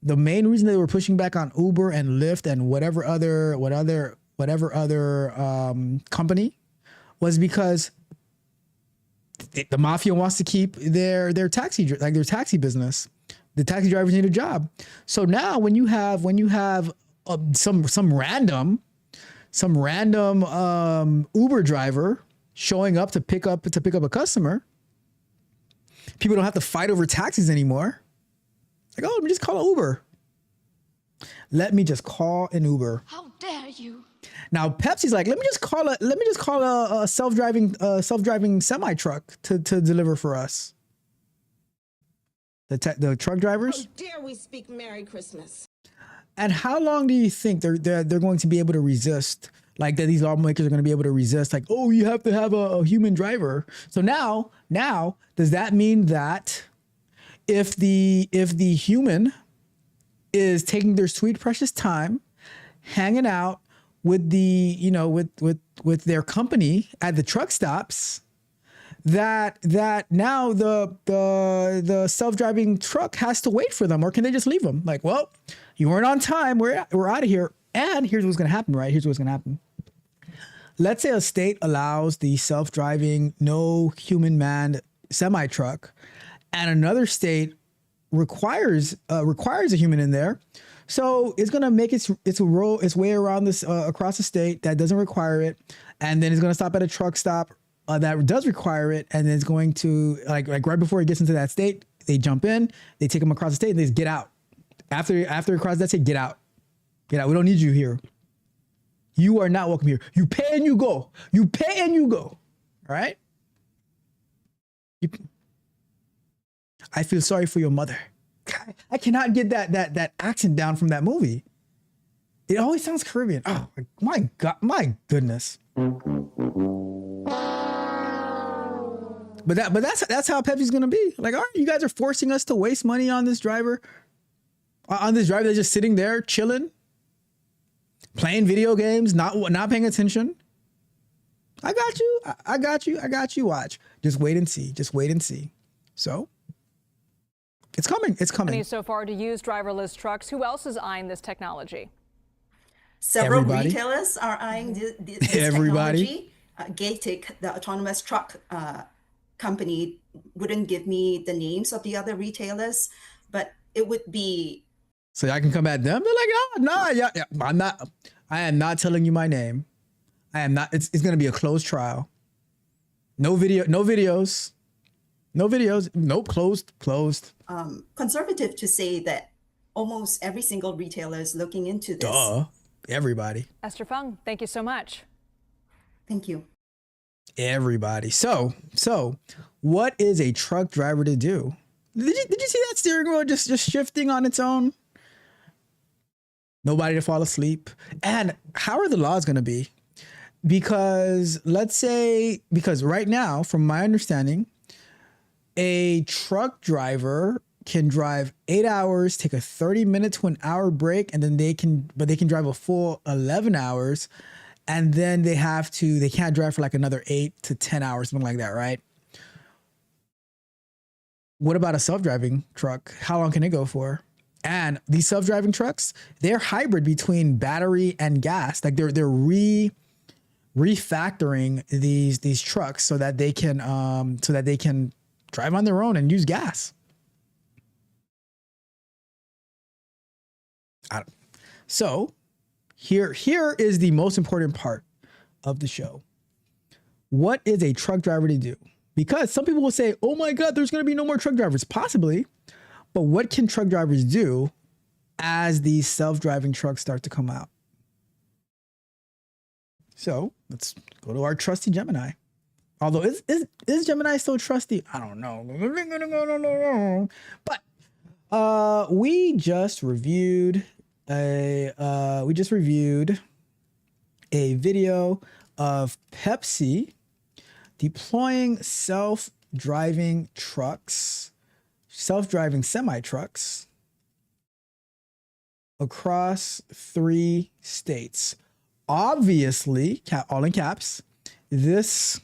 the main reason they were pushing back on Uber and Lyft and whatever other company was because the mafia wants to keep their taxi business. The taxi drivers need a job. So now when you have some random Uber driver showing up to pick up a customer, people don't have to fight over taxis anymore. Like, oh, let me just call an Uber. Let me just call an Uber. How dare you? Now Pepsi's like, let me just call a self-driving semi truck to deliver for us. The truck drivers. How dare we speak Merry Christmas? And how long do you think they're going to be able to resist? Like that these lawmakers are going to be able to resist? Like, oh, you have to have a human driver. So now, does that mean that if the human is taking their sweet precious time, hanging out with with their company at the truck stops, that now the self-driving truck has to wait for them, or can they just leave them? Like, well, you weren't on time. We're out of here. And here's what's going to happen, right? Here's what's going to happen. Let's say a state allows the self-driving, no human manned semi truck, and another state requires a human in there. So it's going to make its way around this across the state that doesn't require it, and then it's going to stop at a truck stop that does require it, and then it's going to like right before it gets into that state, they jump in, they take them across the state, and they just get out. After it crosses that state, get out. Get out. We don't need you here. You are not welcome here. You pay and you go. You pay and you go. All right? I feel sorry for your mother. I cannot get that accent down from that movie. It always sounds Caribbean. Oh my God, my goodness. But that's how Pepsi's gonna be. Like, all right, you guys are forcing us to waste money on this driver. On this driver that's just sitting there chilling, playing video games, not paying attention. I got you. Watch. Just wait and see. So it's coming. So far to use driverless trucks. Who else is eyeing this technology? Several retailers are eyeing this technology. Gatic, the autonomous truck company, wouldn't give me the names of the other retailers, but it would be. So I can come at them. They're like, oh no, yeah. I am not telling you my name. I am not. It's going to be a closed trial. No videos. Nope. Closed. Conservative to say that almost every single retailer is looking into this. Duh. Everybody. Esther Fung, thank you so much. Thank you. Everybody. So what is a truck driver to do? Did you see that steering wheel just shifting on its own? Nobody to fall asleep. And how are the laws going to be? Because because right now, from my understanding, a truck driver can drive 8 hours, take a 30-minute to an hour break, and then they can drive a full 11 hours. And then they can't drive for like another 8 to 10 hours, something like that, right? What about a self-driving truck? How long can it go for? And these self-driving trucks, they're hybrid between battery and gas. Like they're refactoring these trucks so that they can drive on their own and use gas. So here is the most important part of the show. What is a truck driver to do? Because some people will say, oh my God, there's going to be no more truck drivers. Possibly. But what can truck drivers do as these self-driving trucks start to come out? So let's go to our trusty Gemini. Although is Gemini still trusty? I don't know. But we just reviewed a video of Pepsi deploying self-driving semi-trucks across 3 states. Obviously, all in caps, this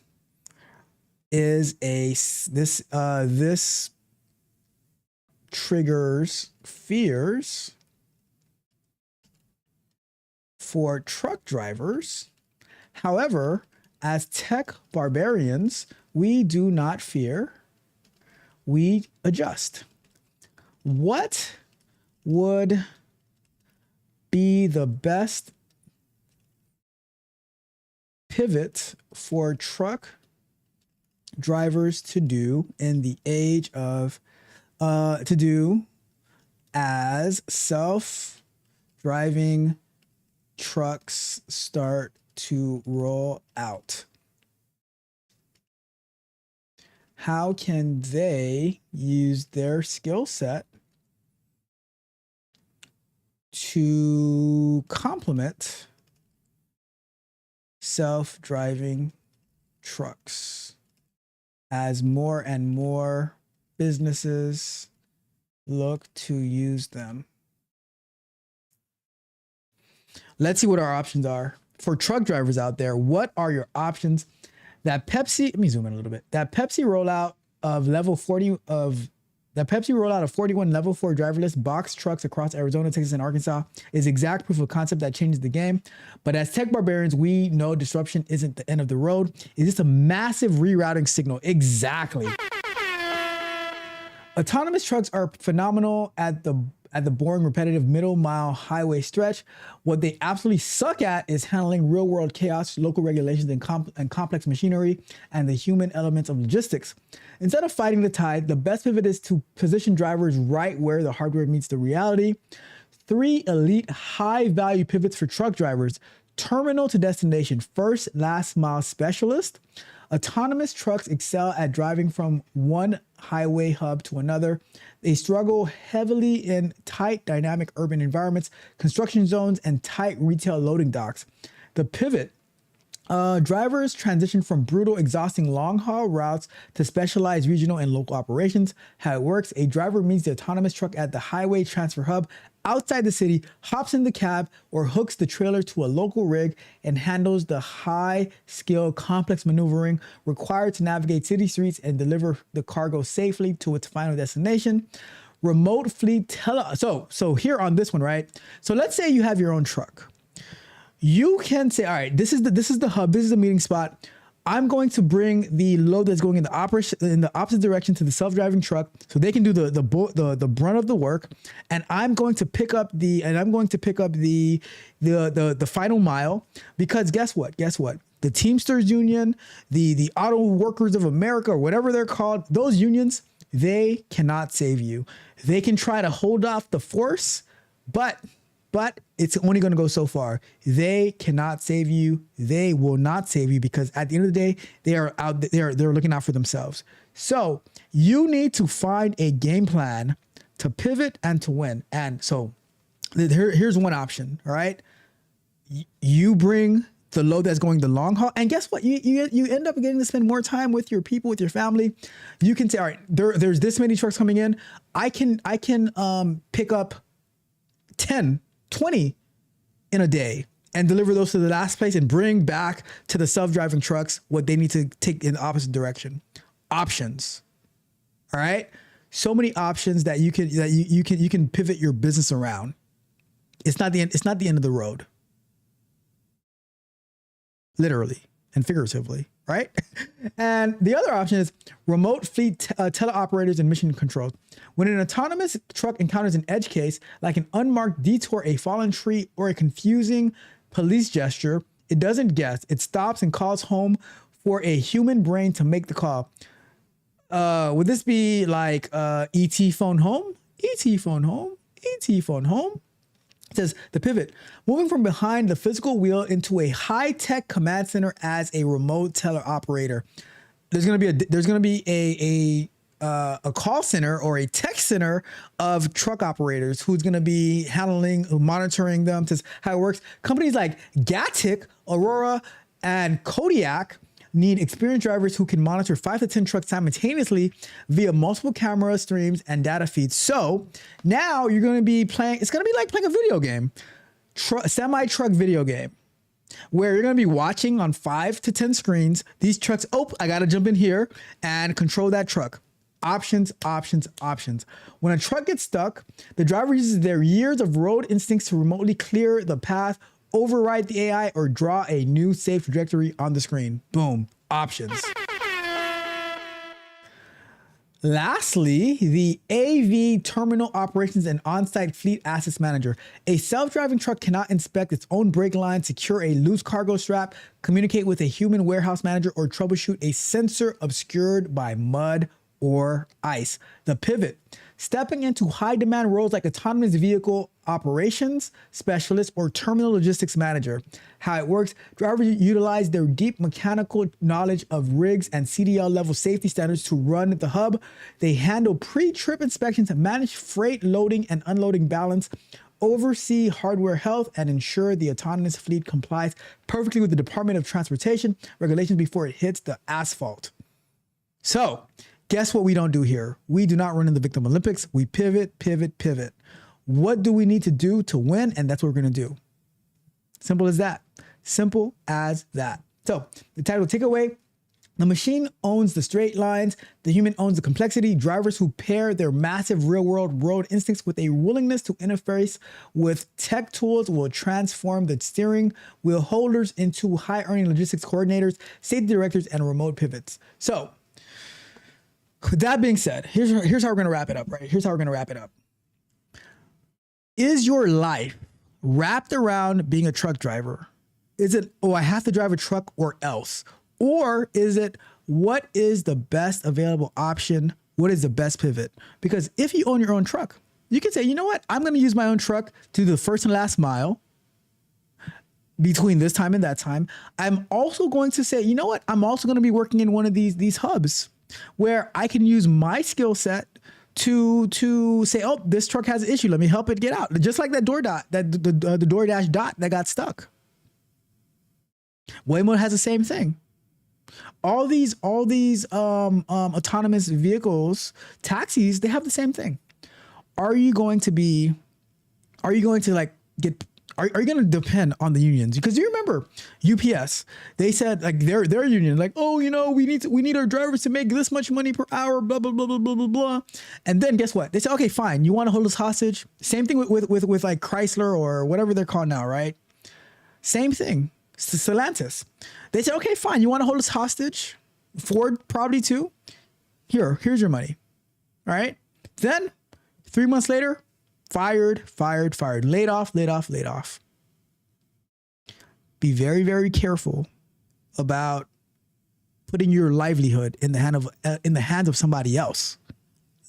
triggers fears for truck drivers. However, as tech barbarians, we do not fear, we adjust. What would be the best pivot for truck drivers to do in the age of as self-driving trucks start to roll out? How can they use their skill set to complement self-driving trucks as more and more businesses look to use them? Let's see what our options are. For truck drivers out there, what are your options? That Pepsi, let me zoom in a little bit. That Pepsi rollout of 41 level 4 driverless box trucks across Arizona, Texas, and Arkansas is exact proof of concept that changes the game. But as tech barbarians, we know disruption isn't the end of the road. It's just a massive rerouting signal. Exactly. Autonomous trucks are phenomenal at the boring, repetitive middle mile highway stretch. What they absolutely suck at is handling real world chaos, local regulations, and complex machinery, and the human elements of logistics. Instead of fighting the tide, the best pivot is to position drivers right where the hardware meets the reality. 3 elite high value pivots for truck drivers: terminal to destination, first last mile specialist. Autonomous trucks excel at driving from one highway hub to another. They struggle heavily in tight, dynamic urban environments, construction zones, and tight retail loading docks. The pivot: drivers transition from brutal, exhausting long-haul routes to specialized regional and local operations. How it works: a driver meets the autonomous truck at the highway transfer hub outside the city, hops in the cab, or hooks the trailer to a local rig and handles the high-skill, complex maneuvering required to navigate city streets and deliver the cargo safely to its final destination. Remote fleet So here on this one, right? So let's say you have your own truck. You can say, all right, this is the hub, this is the meeting spot. I'm going to bring the load that's going in the opposite direction to the self-driving truck, so they can do the brunt of the work, and I'm going to pick up the final mile, because guess what? The Teamsters Union, the Auto Workers of America, or whatever they're called, those unions, they cannot save you. They can try to hold off the force, but but it's only going to go so far. They cannot save you. They will not save you because at the end of the day, they're looking out for themselves. So you need to find a game plan to pivot and to win. And so here's one option. All right. You bring the load that's going the long haul. And guess what? You end up getting to spend more time with your people, with your family. You can say, all right, there's this many trucks coming in. I can pick up 10, 20 in a day and deliver those to the last place and bring back to the self-driving trucks what they need to take in the opposite direction. Options. All right. So many options that you can pivot your business around. It's not the end of the road. Literally and figuratively, right? And the other option is remote fleet teleoperators and mission control. When an autonomous truck encounters an edge case, like an unmarked detour, a fallen tree, or a confusing police gesture, it doesn't guess. It stops and calls home for a human brain to make the call. Would this be like ET phone home? ET phone home? ET phone home? It says the pivot, moving from behind the physical wheel into a high-tech command center as a remote teleoperator. There's going to be a call center or a tech center of truck operators who's going to be handling, monitoring them. Says how it works. Companies like Gatik, Aurora, and Kodiak need experienced drivers who can monitor 5 to 10 trucks simultaneously via multiple camera streams and data feeds. So now you're going to be playing, it's going to be like playing a video game, semi-truck video game, where you're going to be watching on 5 to 10 screens, these trucks, oh, I got to jump in here and control that truck. Options, options, options. When a truck gets stuck, the driver uses their years of road instincts to remotely clear the path, override the AI, or draw a new safe trajectory on the screen. Boom. Options. Lastly, the AV Terminal Operations and On-Site Fleet Assets Manager. A self-driving truck cannot inspect its own brake line, secure a loose cargo strap, communicate with a human warehouse manager, or troubleshoot a sensor obscured by mud or ice. The pivot. Stepping into high-demand roles like autonomous vehicle operations specialist or terminal logistics manager. How it works, drivers utilize their deep mechanical knowledge of rigs and CDL level safety standards to run the hub. They handle pre-trip inspections, manage freight loading and unloading balance, oversee hardware health, and ensure the autonomous fleet complies perfectly with the Department of Transportation regulations before it hits the asphalt. So, guess what we don't do here? We do not run in the victim Olympics. We pivot, pivot, pivot. What do we need to do to win? And that's what we're going to do. Simple as that. Simple as that. So the title takeaway, the machine owns the straight lines. The human owns the complexity. Drivers who pair their massive real-world road instincts with a willingness to interface with tech tools will transform the steering wheel holders into high-earning logistics coordinators, safety directors, and remote pivots. So with that being said, here's how we're going to wrap it up, right? Here's how we're going to wrap it up. Is your life wrapped around being a truck driver? Is it, oh, I have to drive a truck or else? Or is it, what is the best available option? What is the best pivot? Because if you own your own truck, you can say, you know what? I'm going to use my own truck to do the first and last mile between this time and that time. I'm also going to say, you know what? I'm also going to be working in one of these hubs where I can use my skill set to say, oh, this truck has an issue. Let me help it get out. Just like that the Doordash dot that got stuck. Waymo has the same thing. All these autonomous vehicles, taxis, they have the same thing. Are you going to depend on the unions? Because you remember UPS, they said like their union, like, oh, you know, we need our drivers to make this much money per hour, blah, blah, blah, blah, blah, blah, blah. And then guess what? They said, okay, fine. You want to hold us hostage? Same thing with like Chrysler or whatever they're called now, right? Same thing. Stellantis. They said, okay, fine. You want to hold us hostage? Ford probably too. Here's your money. All right. Then 3 months later, fired, laid off. Be very, very careful about putting your livelihood in the hands of somebody else,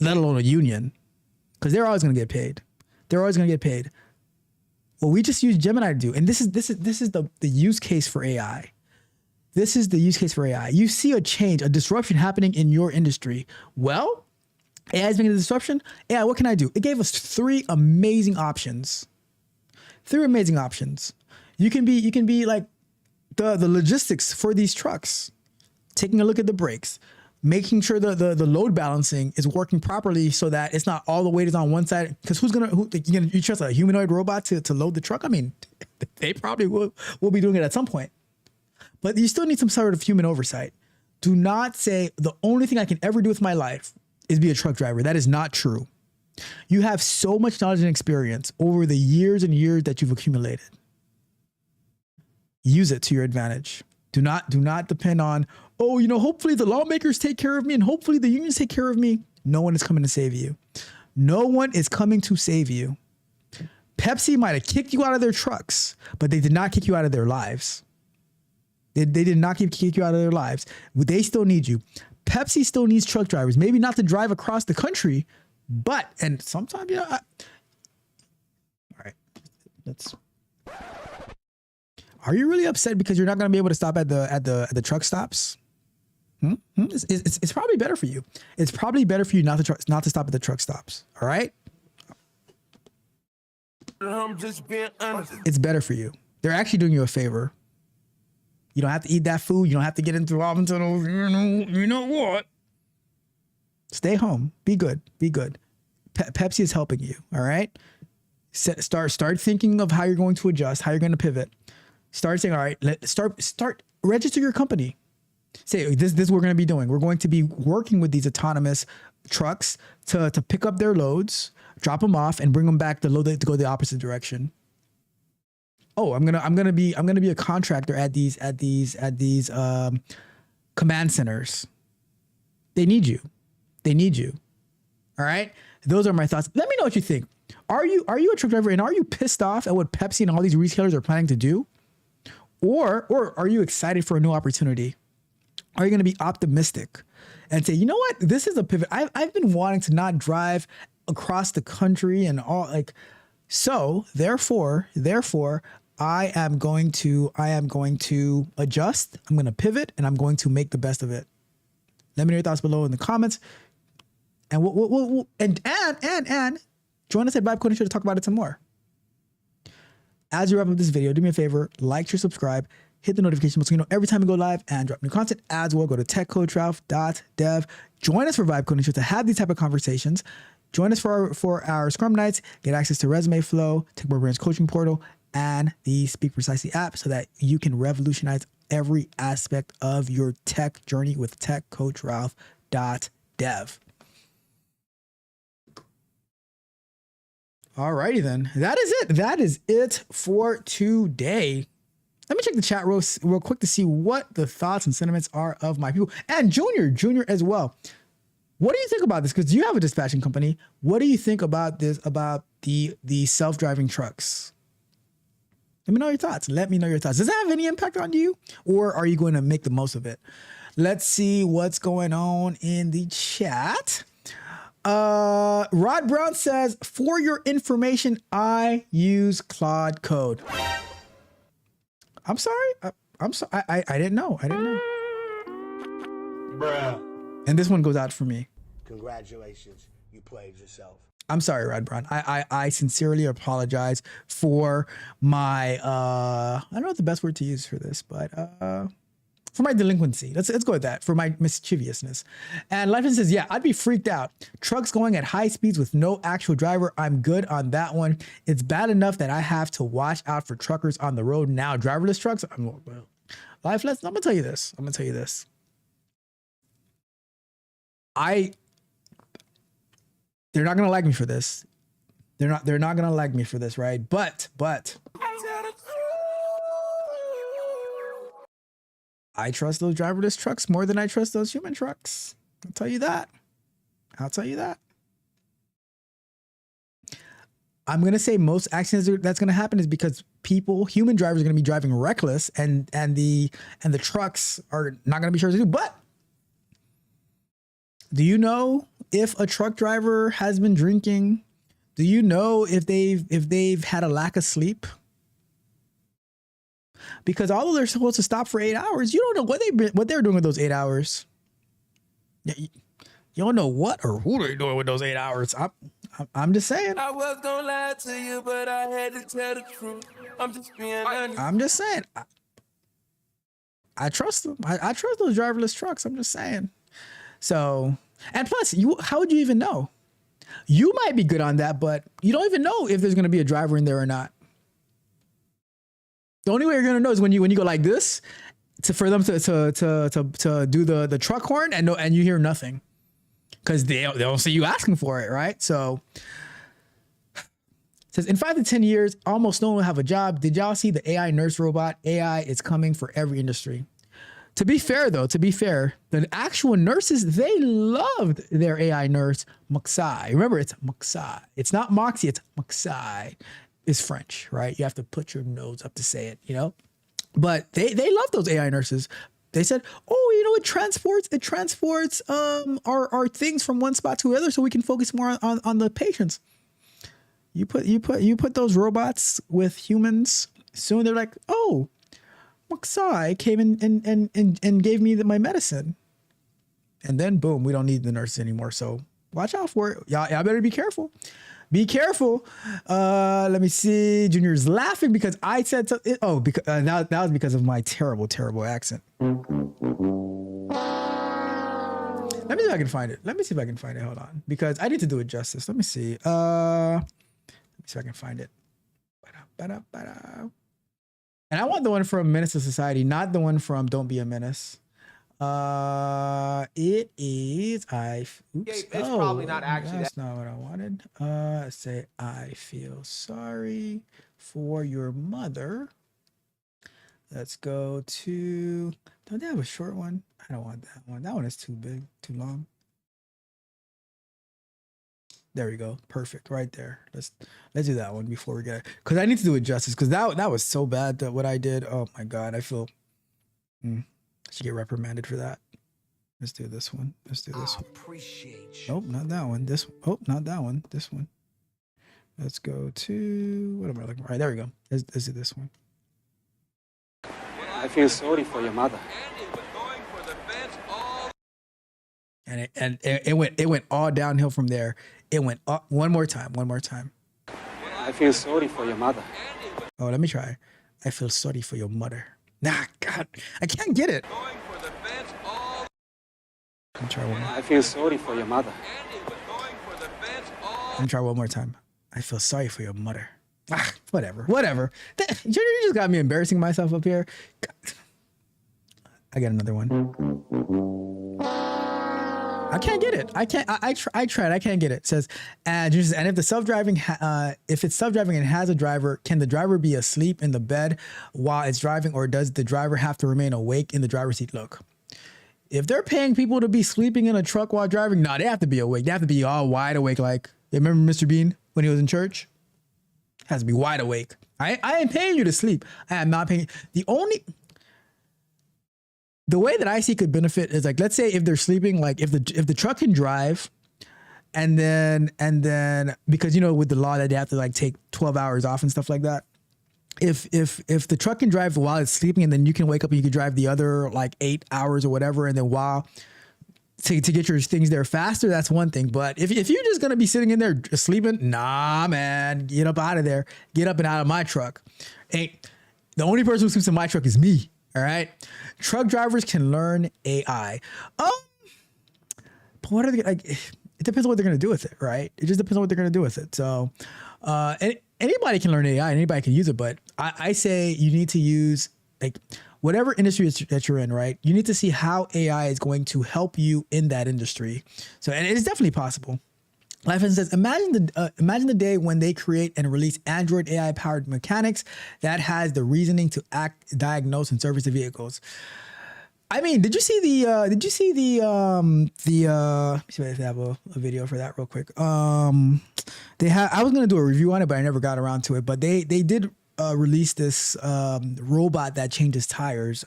let alone a union, because they're always going to get paid. What we just use Gemini to do, and this is the use case for AI. This is the use case for AI. You see a change, a disruption happening in your industry. Well, AI is making a disruption. AI, what can I do? It gave us 3 amazing options. 3 amazing options. You can be like the logistics for these trucks, taking a look at the brakes, making sure the load balancing is working properly so that it's not all the weight is on one side. Because you trust a humanoid robot to load the truck? I mean, they probably will be doing it at some point. But you still need some sort of human oversight. Do not say the only thing I can ever do with my life is be a truck driver. That is not true. You have so much knowledge and experience over the years and years that you've accumulated. Use it to your advantage. Do not depend on, hopefully the lawmakers take care of me and hopefully the unions take care of me. No one is coming to save you. No one is coming to save you. Pepsi might have kicked you out of their trucks, but they did not kick you out of their lives. They did not kick you out of their lives. They still need you. Pepsi still needs truck drivers. Maybe not to drive across the country, but, and sometimes, all right, are you really upset because you're not going to be able to stop at the truck stops? It's probably better for you. It's probably better for you not to stop at the truck stops. All right. I'm just being honest. It's better for you. They're actually doing you a favor. You don't have to eat that food. You don't have to get into Robinson. You know what? Stay home. Be good. Be good. Pepsi is helping you. All right. Start thinking of how you're going to adjust, how you're going to pivot. Start saying, all right, start register your company. Say this is what we're going to be doing. We're going to be working with these autonomous trucks to pick up their loads, drop them off, and bring them back to go the opposite direction. Oh, I'm gonna be a contractor at these command centers. They need you. They need you. All right. Those are my thoughts. Let me know what you think. Are you a truck driver and are you pissed off at what Pepsi and all these retailers are planning to do? Or are you excited for a new opportunity? Are you going to be optimistic and say, you know what? This is a pivot. I've been wanting to not drive across the country and all so therefore I am going to adjust. I'm going to pivot and I'm going to make the best of it. Let me know your thoughts below in the comments. And we'll and join us at Vibe Coding Show to talk about it some more. As you wrap up this video, do me a favor, like, share, subscribe, hit the notification bell so you know every time we go live and drop new content. As well, go to techcodetralph.dev. Join us for Vibe Coding Show to have these type of conversations. Join us for our Scrum Nights, get access to Resume Flow, Tech Board Brands Coaching Portal, and the Speak Precisely app so that you can revolutionize every aspect of your tech journey with techcodetralph.dev. Alrighty then, that is it. That is it for today. Let me check the chat real quick to see what the thoughts and sentiments are of my people. And Junior as well. What do you think about this? Because you have a dispatching company. What do you think about this, about the self-driving trucks? Let me know your thoughts. Let me know your thoughts. Does that have any impact on you? Or are you going to make the most of it? Let's see what's going on in the chat. Rod Brown says, for your information, I use Claude Code. I'm sorry. I'm sorry. I didn't know. I didn't know. Bruh. And this one goes out for me. Congratulations. You played yourself. I'm sorry, Rod Brown. I sincerely apologize for my, I don't know what the best word to use for this, but, for my delinquency. Let's go with that. For my mischievousness. And Life says, yeah, I'd be freaked out. Trucks going at high speeds with no actual driver. I'm good on that one. It's bad enough that I have to watch out for truckers on the road now. Driverless trucks. I'm gonna tell you this. They're not gonna like me for this. They're not gonna like me for this, right? But I trust those driverless trucks more than I trust those human trucks. I'll tell you that. I'm going to say most accidents that's going to happen is because human drivers are going to be driving reckless and the trucks are not going to be sure to do. But do you know if a truck driver has been drinking Do you know if they've had a lack of sleep? Because although they're supposed to stop for 8 hours, you don't know what they're doing with those 8 hours. You don't know what or who they're doing with those 8 hours. I'm just saying. I was gonna lie to you, but I had to tell the truth. I'm just being honest. I'm just saying. I trust them. I trust those driverless trucks. I'm just saying. So, and plus, how would you even know? You might be good on that, but you don't even know if there's going to be a driver in there or not. The only way you're going to know is when you go like this for them to do the truck horn and you hear nothing because they don't see you asking for it, right? So it says in 5 to 10 years, almost no one will have a job. Did y'all see the AI nurse robot? AI is coming for every industry. To be fair, the actual nurses, they loved their AI nurse, Moxai. Remember, it's Moxai. It's not Moxie, it's Moxai. It's French, right? You have to put your nose up to say it, you know? But they love those AI nurses. They said, oh, you know, it transports our things from one spot to another so we can focus more on the patients. You put those robots with humans, soon they're like, oh, Moxai came in and gave me my medicine. And then boom, we don't need the nurses anymore. So watch out for it. Y'all better be careful. Be careful. Let me see. Junior's laughing because I said so. Because that was because of my terrible accent. Let me see if I can find it. Hold on. Because I need to do it justice. Let me see. Let me see if I can find it. And I want the one from Menace to Society, not the one from Don't Be a Menace. It is it's probably not actually that's not what I wanted. Say I feel sorry for your mother. Let's go to, don't they have a short one? I don't want that one. That one is too big, too long. There we go. Perfect. Right there. Let's do that one before we get it. Because I need to do it justice. Because that was so bad that what I did. Oh my God. I feel I should get reprimanded for that. Let's do this one. Appreciate you. Nope, not that one. Not that one. This one. Let's go to, what am I looking for? All right, there we go. Let's do this one. I feel sorry for your mother. And it went all downhill from there. It went up one more time. I feel sorry for your mother. Oh, let me try. I feel sorry for your mother. Nah, God, I can't get it. Let me try one more. I feel sorry for your mother. Let me try one more time. I feel sorry for your mother. Whatever. You just got me embarrassing myself up here. God. I got another one. I can't get it. I tried. I can't get it. It says, and if the self-driving, if it's self-driving and has a driver, can the driver be asleep in the bed while it's driving, or does the driver have to remain awake in the driver's seat? Look, if they're paying people to be sleeping in a truck while driving, no, they have to be awake. They have to be all wide awake. Like, you remember Mr. Bean when he was in church? Has to be wide awake. I ain't paying you to sleep. I am not paying. The way that I see could benefit is, like, let's say if they're sleeping, like if the truck can drive, and then because, you know, with the law that they have to like take 12 hours off and stuff like that. If the truck can drive while it's sleeping, and then you can wake up and you can drive the other like 8 hours or whatever, and then while to get your things there faster, that's one thing. But if you're just gonna be sitting in there sleeping, nah, man, get up out of there. Get up and out of my truck. The only person who sleeps in my truck is me. All right. Truck drivers can learn AI. But what are they like? It depends on what they're going to do with it, right? It just depends on what they're going to do with it. So, anybody can learn AI, anybody can use it, but I say you need to use, like, whatever industry that you're in, right? You need to see how AI is going to help you in that industry. So, and it's definitely possible. Life says, imagine the day when they create and release Android AI-powered mechanics that has the reasoning to act, diagnose, and service the vehicles. I mean, did you see the let me see if I have a video for that real quick. I was gonna do a review on it, but I never got around to it. But they did release this robot that changes tires.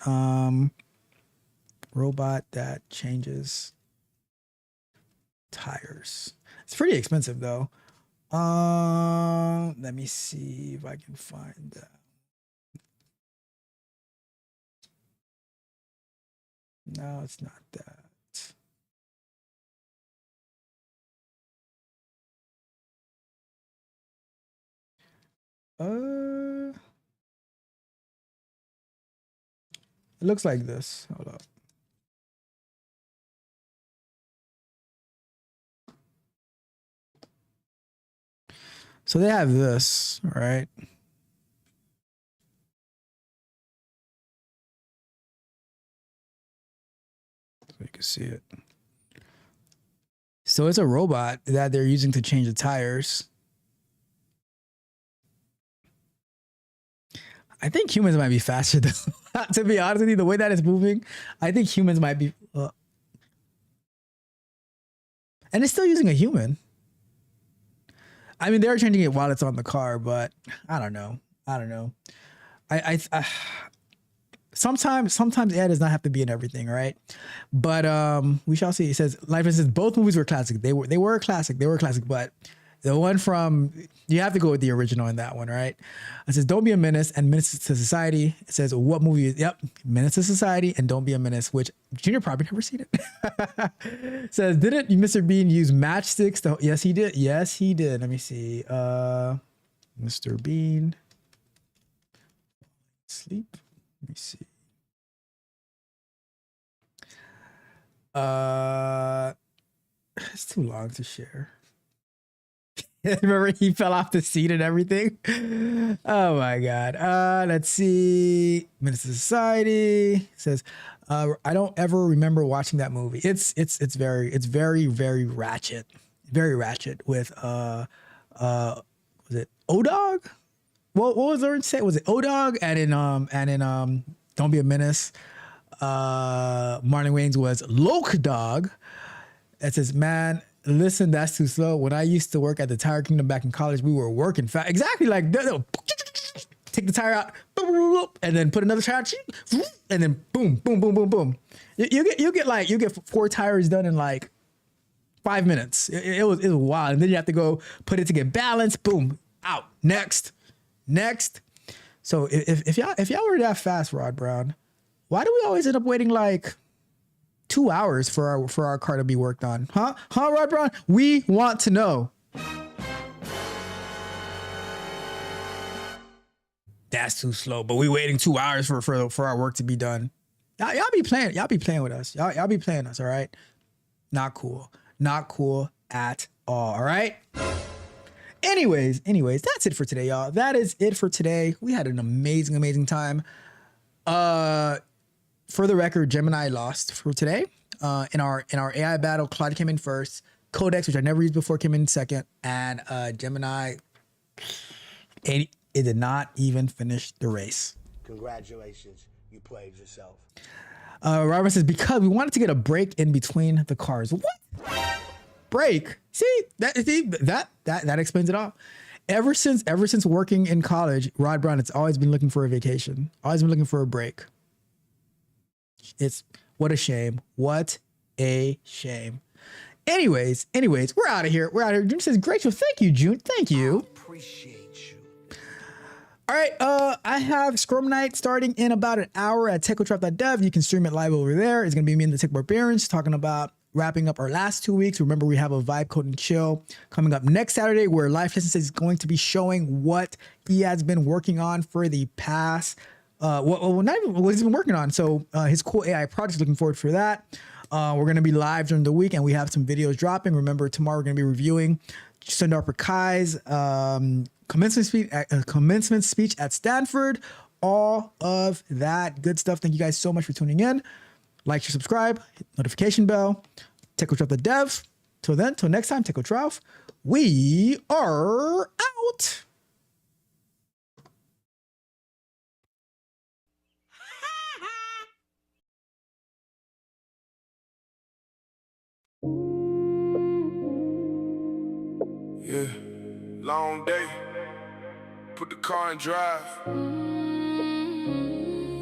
Robot that changes tires. It's pretty expensive though. Let me see if I can find that. No, it's not that. It looks like this. Hold up. So they have this, right? So you can see it. So it's a robot that they're using to change the tires. I think humans might be faster though. To be honest with you, the way that it's moving, I think humans might be. And it's still using a human. I mean, they're changing it while it's on the car, but I don't know. I sometimes AI does not have to be in everything, right? But we shall see. It says, like for instance, both movies were classic. They were a classic. But the one from, you have to go with the original in that one, right? It says, Don't Be a Menace and Menace to Society. It says, what movie is, yep, Menace to Society and Don't Be a Menace, which Junior probably never seen it. It says, didn't Mr. Bean use matchsticks? Yes, he did. Yes, he did. Let me see. Mr. Bean. Sleep. Let me see. It's too long to share. Remember he fell off the seat and everything. Oh my God. Let's see. Menace to Society says, I don't ever remember watching that movie. It's very ratchet. Very ratchet with was it O-Dog? What was the say? Was it O-Dog? And in Don't Be a Menace, Marlon Wayans was Loke Dog. It says, man, listen, that's too slow. When I used to work at the Tire Kingdom back in college, we were working fast. Exactly, like take the tire out, and then put another tire out, and then boom, boom, boom, boom, boom. You get 4 tires done in like 5 minutes. It was wild, and then you have to go put it to get balanced. Boom, out. Next. So if y'all were that fast, Rod Brown, why do we always end up waiting like 2 hours for our car to be worked on? Huh, Rod Brown? We want to know. That's too slow, but we waiting 2 hours for our work to be done. Y'all be playing with us. Y'all be playing us, all right? Not cool at all right? Anyways, that's it for today, y'all. That is it for today. We had an amazing time. For the record, Gemini lost for today. In our AI battle, Claude came in first. Codex, which I never used before, came in second. And Gemini, it did not even finish the race. Congratulations, you played yourself. Robert says, because we wanted to get a break in between the cars. What? Break? See, that explains it all. Ever since working in college, Rod Brown, it's always been looking for a vacation. Always been looking for a break. What a shame. What a shame. Anyways, we're out of here. June says, great show. Thank you, June. Thank you. I appreciate you. All right. I have Scrum Night starting in about an hour at technotrap.dev. You can stream it live over there. It's going to be me and the Tech Barbarians talking about wrapping up our last 2 weeks. Remember, we have a Vibe Code and Chill coming up next Saturday where Life Lessons is going to be showing what he has been working on for the past not even what he's been working on. So his cool AI project, looking forward for that. We're going to be live during the week and we have some videos dropping. Remember, tomorrow we're going to be reviewing Sundar Pikai's commencement speech at Stanford. All of that good stuff. Thank you guys so much for tuning in. Like, share, subscribe, hit notification bell. TechnoTrap.dev. Till next time, TechnoTrap. We are out. Yeah, long day. Put the car in drive.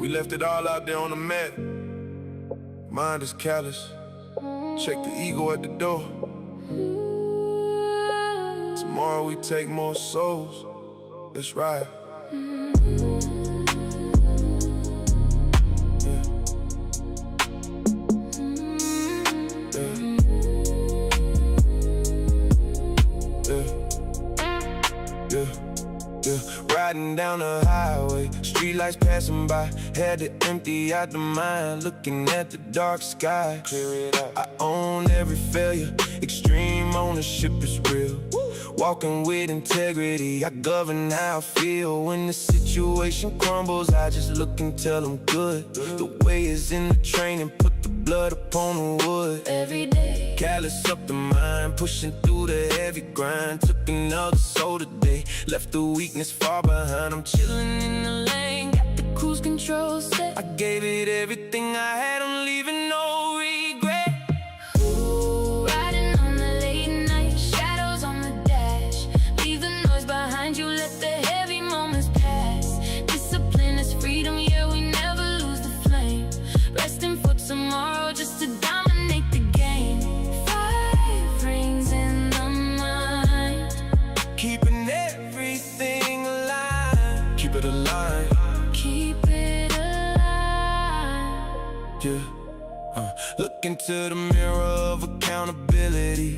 We left it all out there on the mat. Mind is callous. Check the ego at the door. tomorrow we take more souls. Let's ride. Riding down the highway, streetlights passing by. Had to empty out the mind, looking at the dark sky. Clear it out. I own every failure, extreme ownership is real. Walking with integrity, I govern how I feel. When the situation crumbles, I just look and tell them good. The way is in the training, put the blood upon the wood. Every day, callous up the mind, pushing through the heavy grind. Took another soul today, left the weakness far behind. I'm chilling in the lane, got the cruise control set. I gave it everything I had, I'm leaving no regret. Riding on the late night, shadows on the dash. Leave the noise behind you, let the heavy moments pass. Discipline is freedom, yeah, we never lose the flame. Resting for tomorrow just to dominate the game. 5 rings in the mind, keeping everything alive. Keep it alive. Keep it alive. Yeah. Look into the mirror of accountability.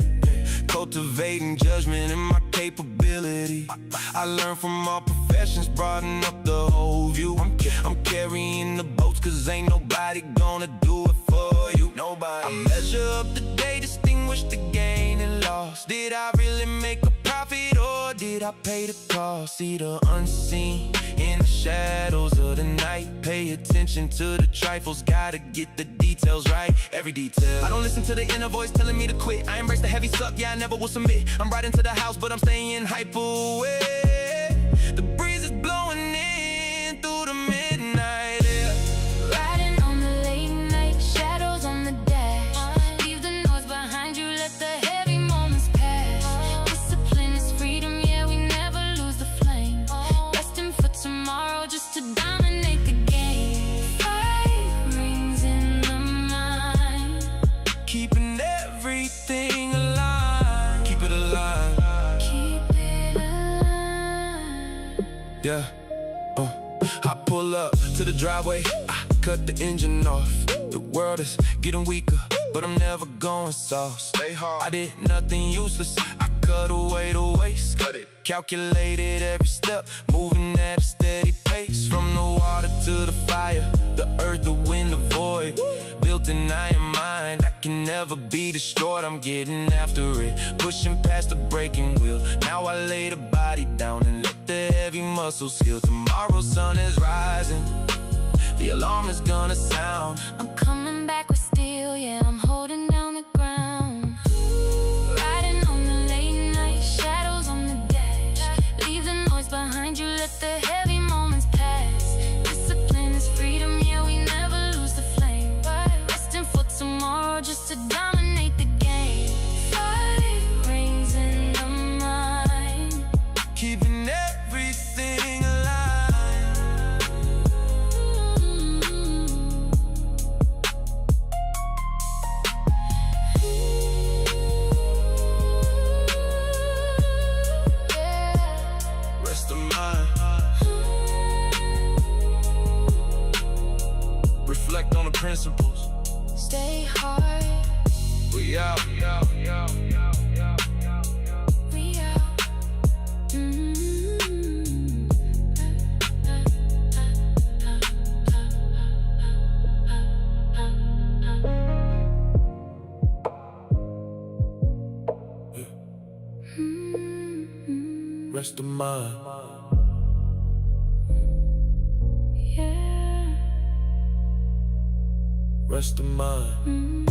Cultivating judgment and my capability. I learned from all professions, broaden up the whole view. I'm carrying the boats, cause ain't nobody gonna do it for you. Nobody. I measure up the day, distinguish the gain and loss. Did I really make a profit or did I pay the cost? See the unseen in the shadows of the night. Pay attention to the trifles, gotta get the details right. Every detail. I don't listen to the inner voice telling me to quit. I embrace the heavy suck, yeah, I never will submit. I'm riding to the house, but I'm staying hyper away. The breeze is blowing in through the midnight air. Riding on the late night, shadows on the dash. Leave the noise behind you, let the heavy moments pass. Discipline is freedom, yeah, we never lose the flame. Resting for tomorrow just to dominate the game. 5 rings in the mind, keeping everything alive. Keep it alive. Keep it alive. Yeah. I pull up to the driveway, I cut the engine off. The world is getting weaker, but I'm never going soft. Stay hard. I did nothing useless, I cut away the waste. Cut it. Calculated every step, moving at a steady pace. From the water to the fire, the earth, the wind, the void. Built an iron mind that can never be destroyed. I'm getting after it, pushing past the breaking wheel. Now I lay the body down and let the heavy muscles heal. Tomorrow's sun is rising, the alarm is gonna sound. I'm coming back with steel, yeah, I'm holding down the ground. Riding on the late night, shadows on the dash. Leave the noise behind you, let the heavy moments pass. Discipline is freedom, yeah, we never lose the flame. Resting for tomorrow just to dominate the game. 5 rings in the mind, keeping everything alive. Rest of mind. Reflect on the principles. Stay hard. We out. We out. Rest of mind. Yeah. Rest of mind.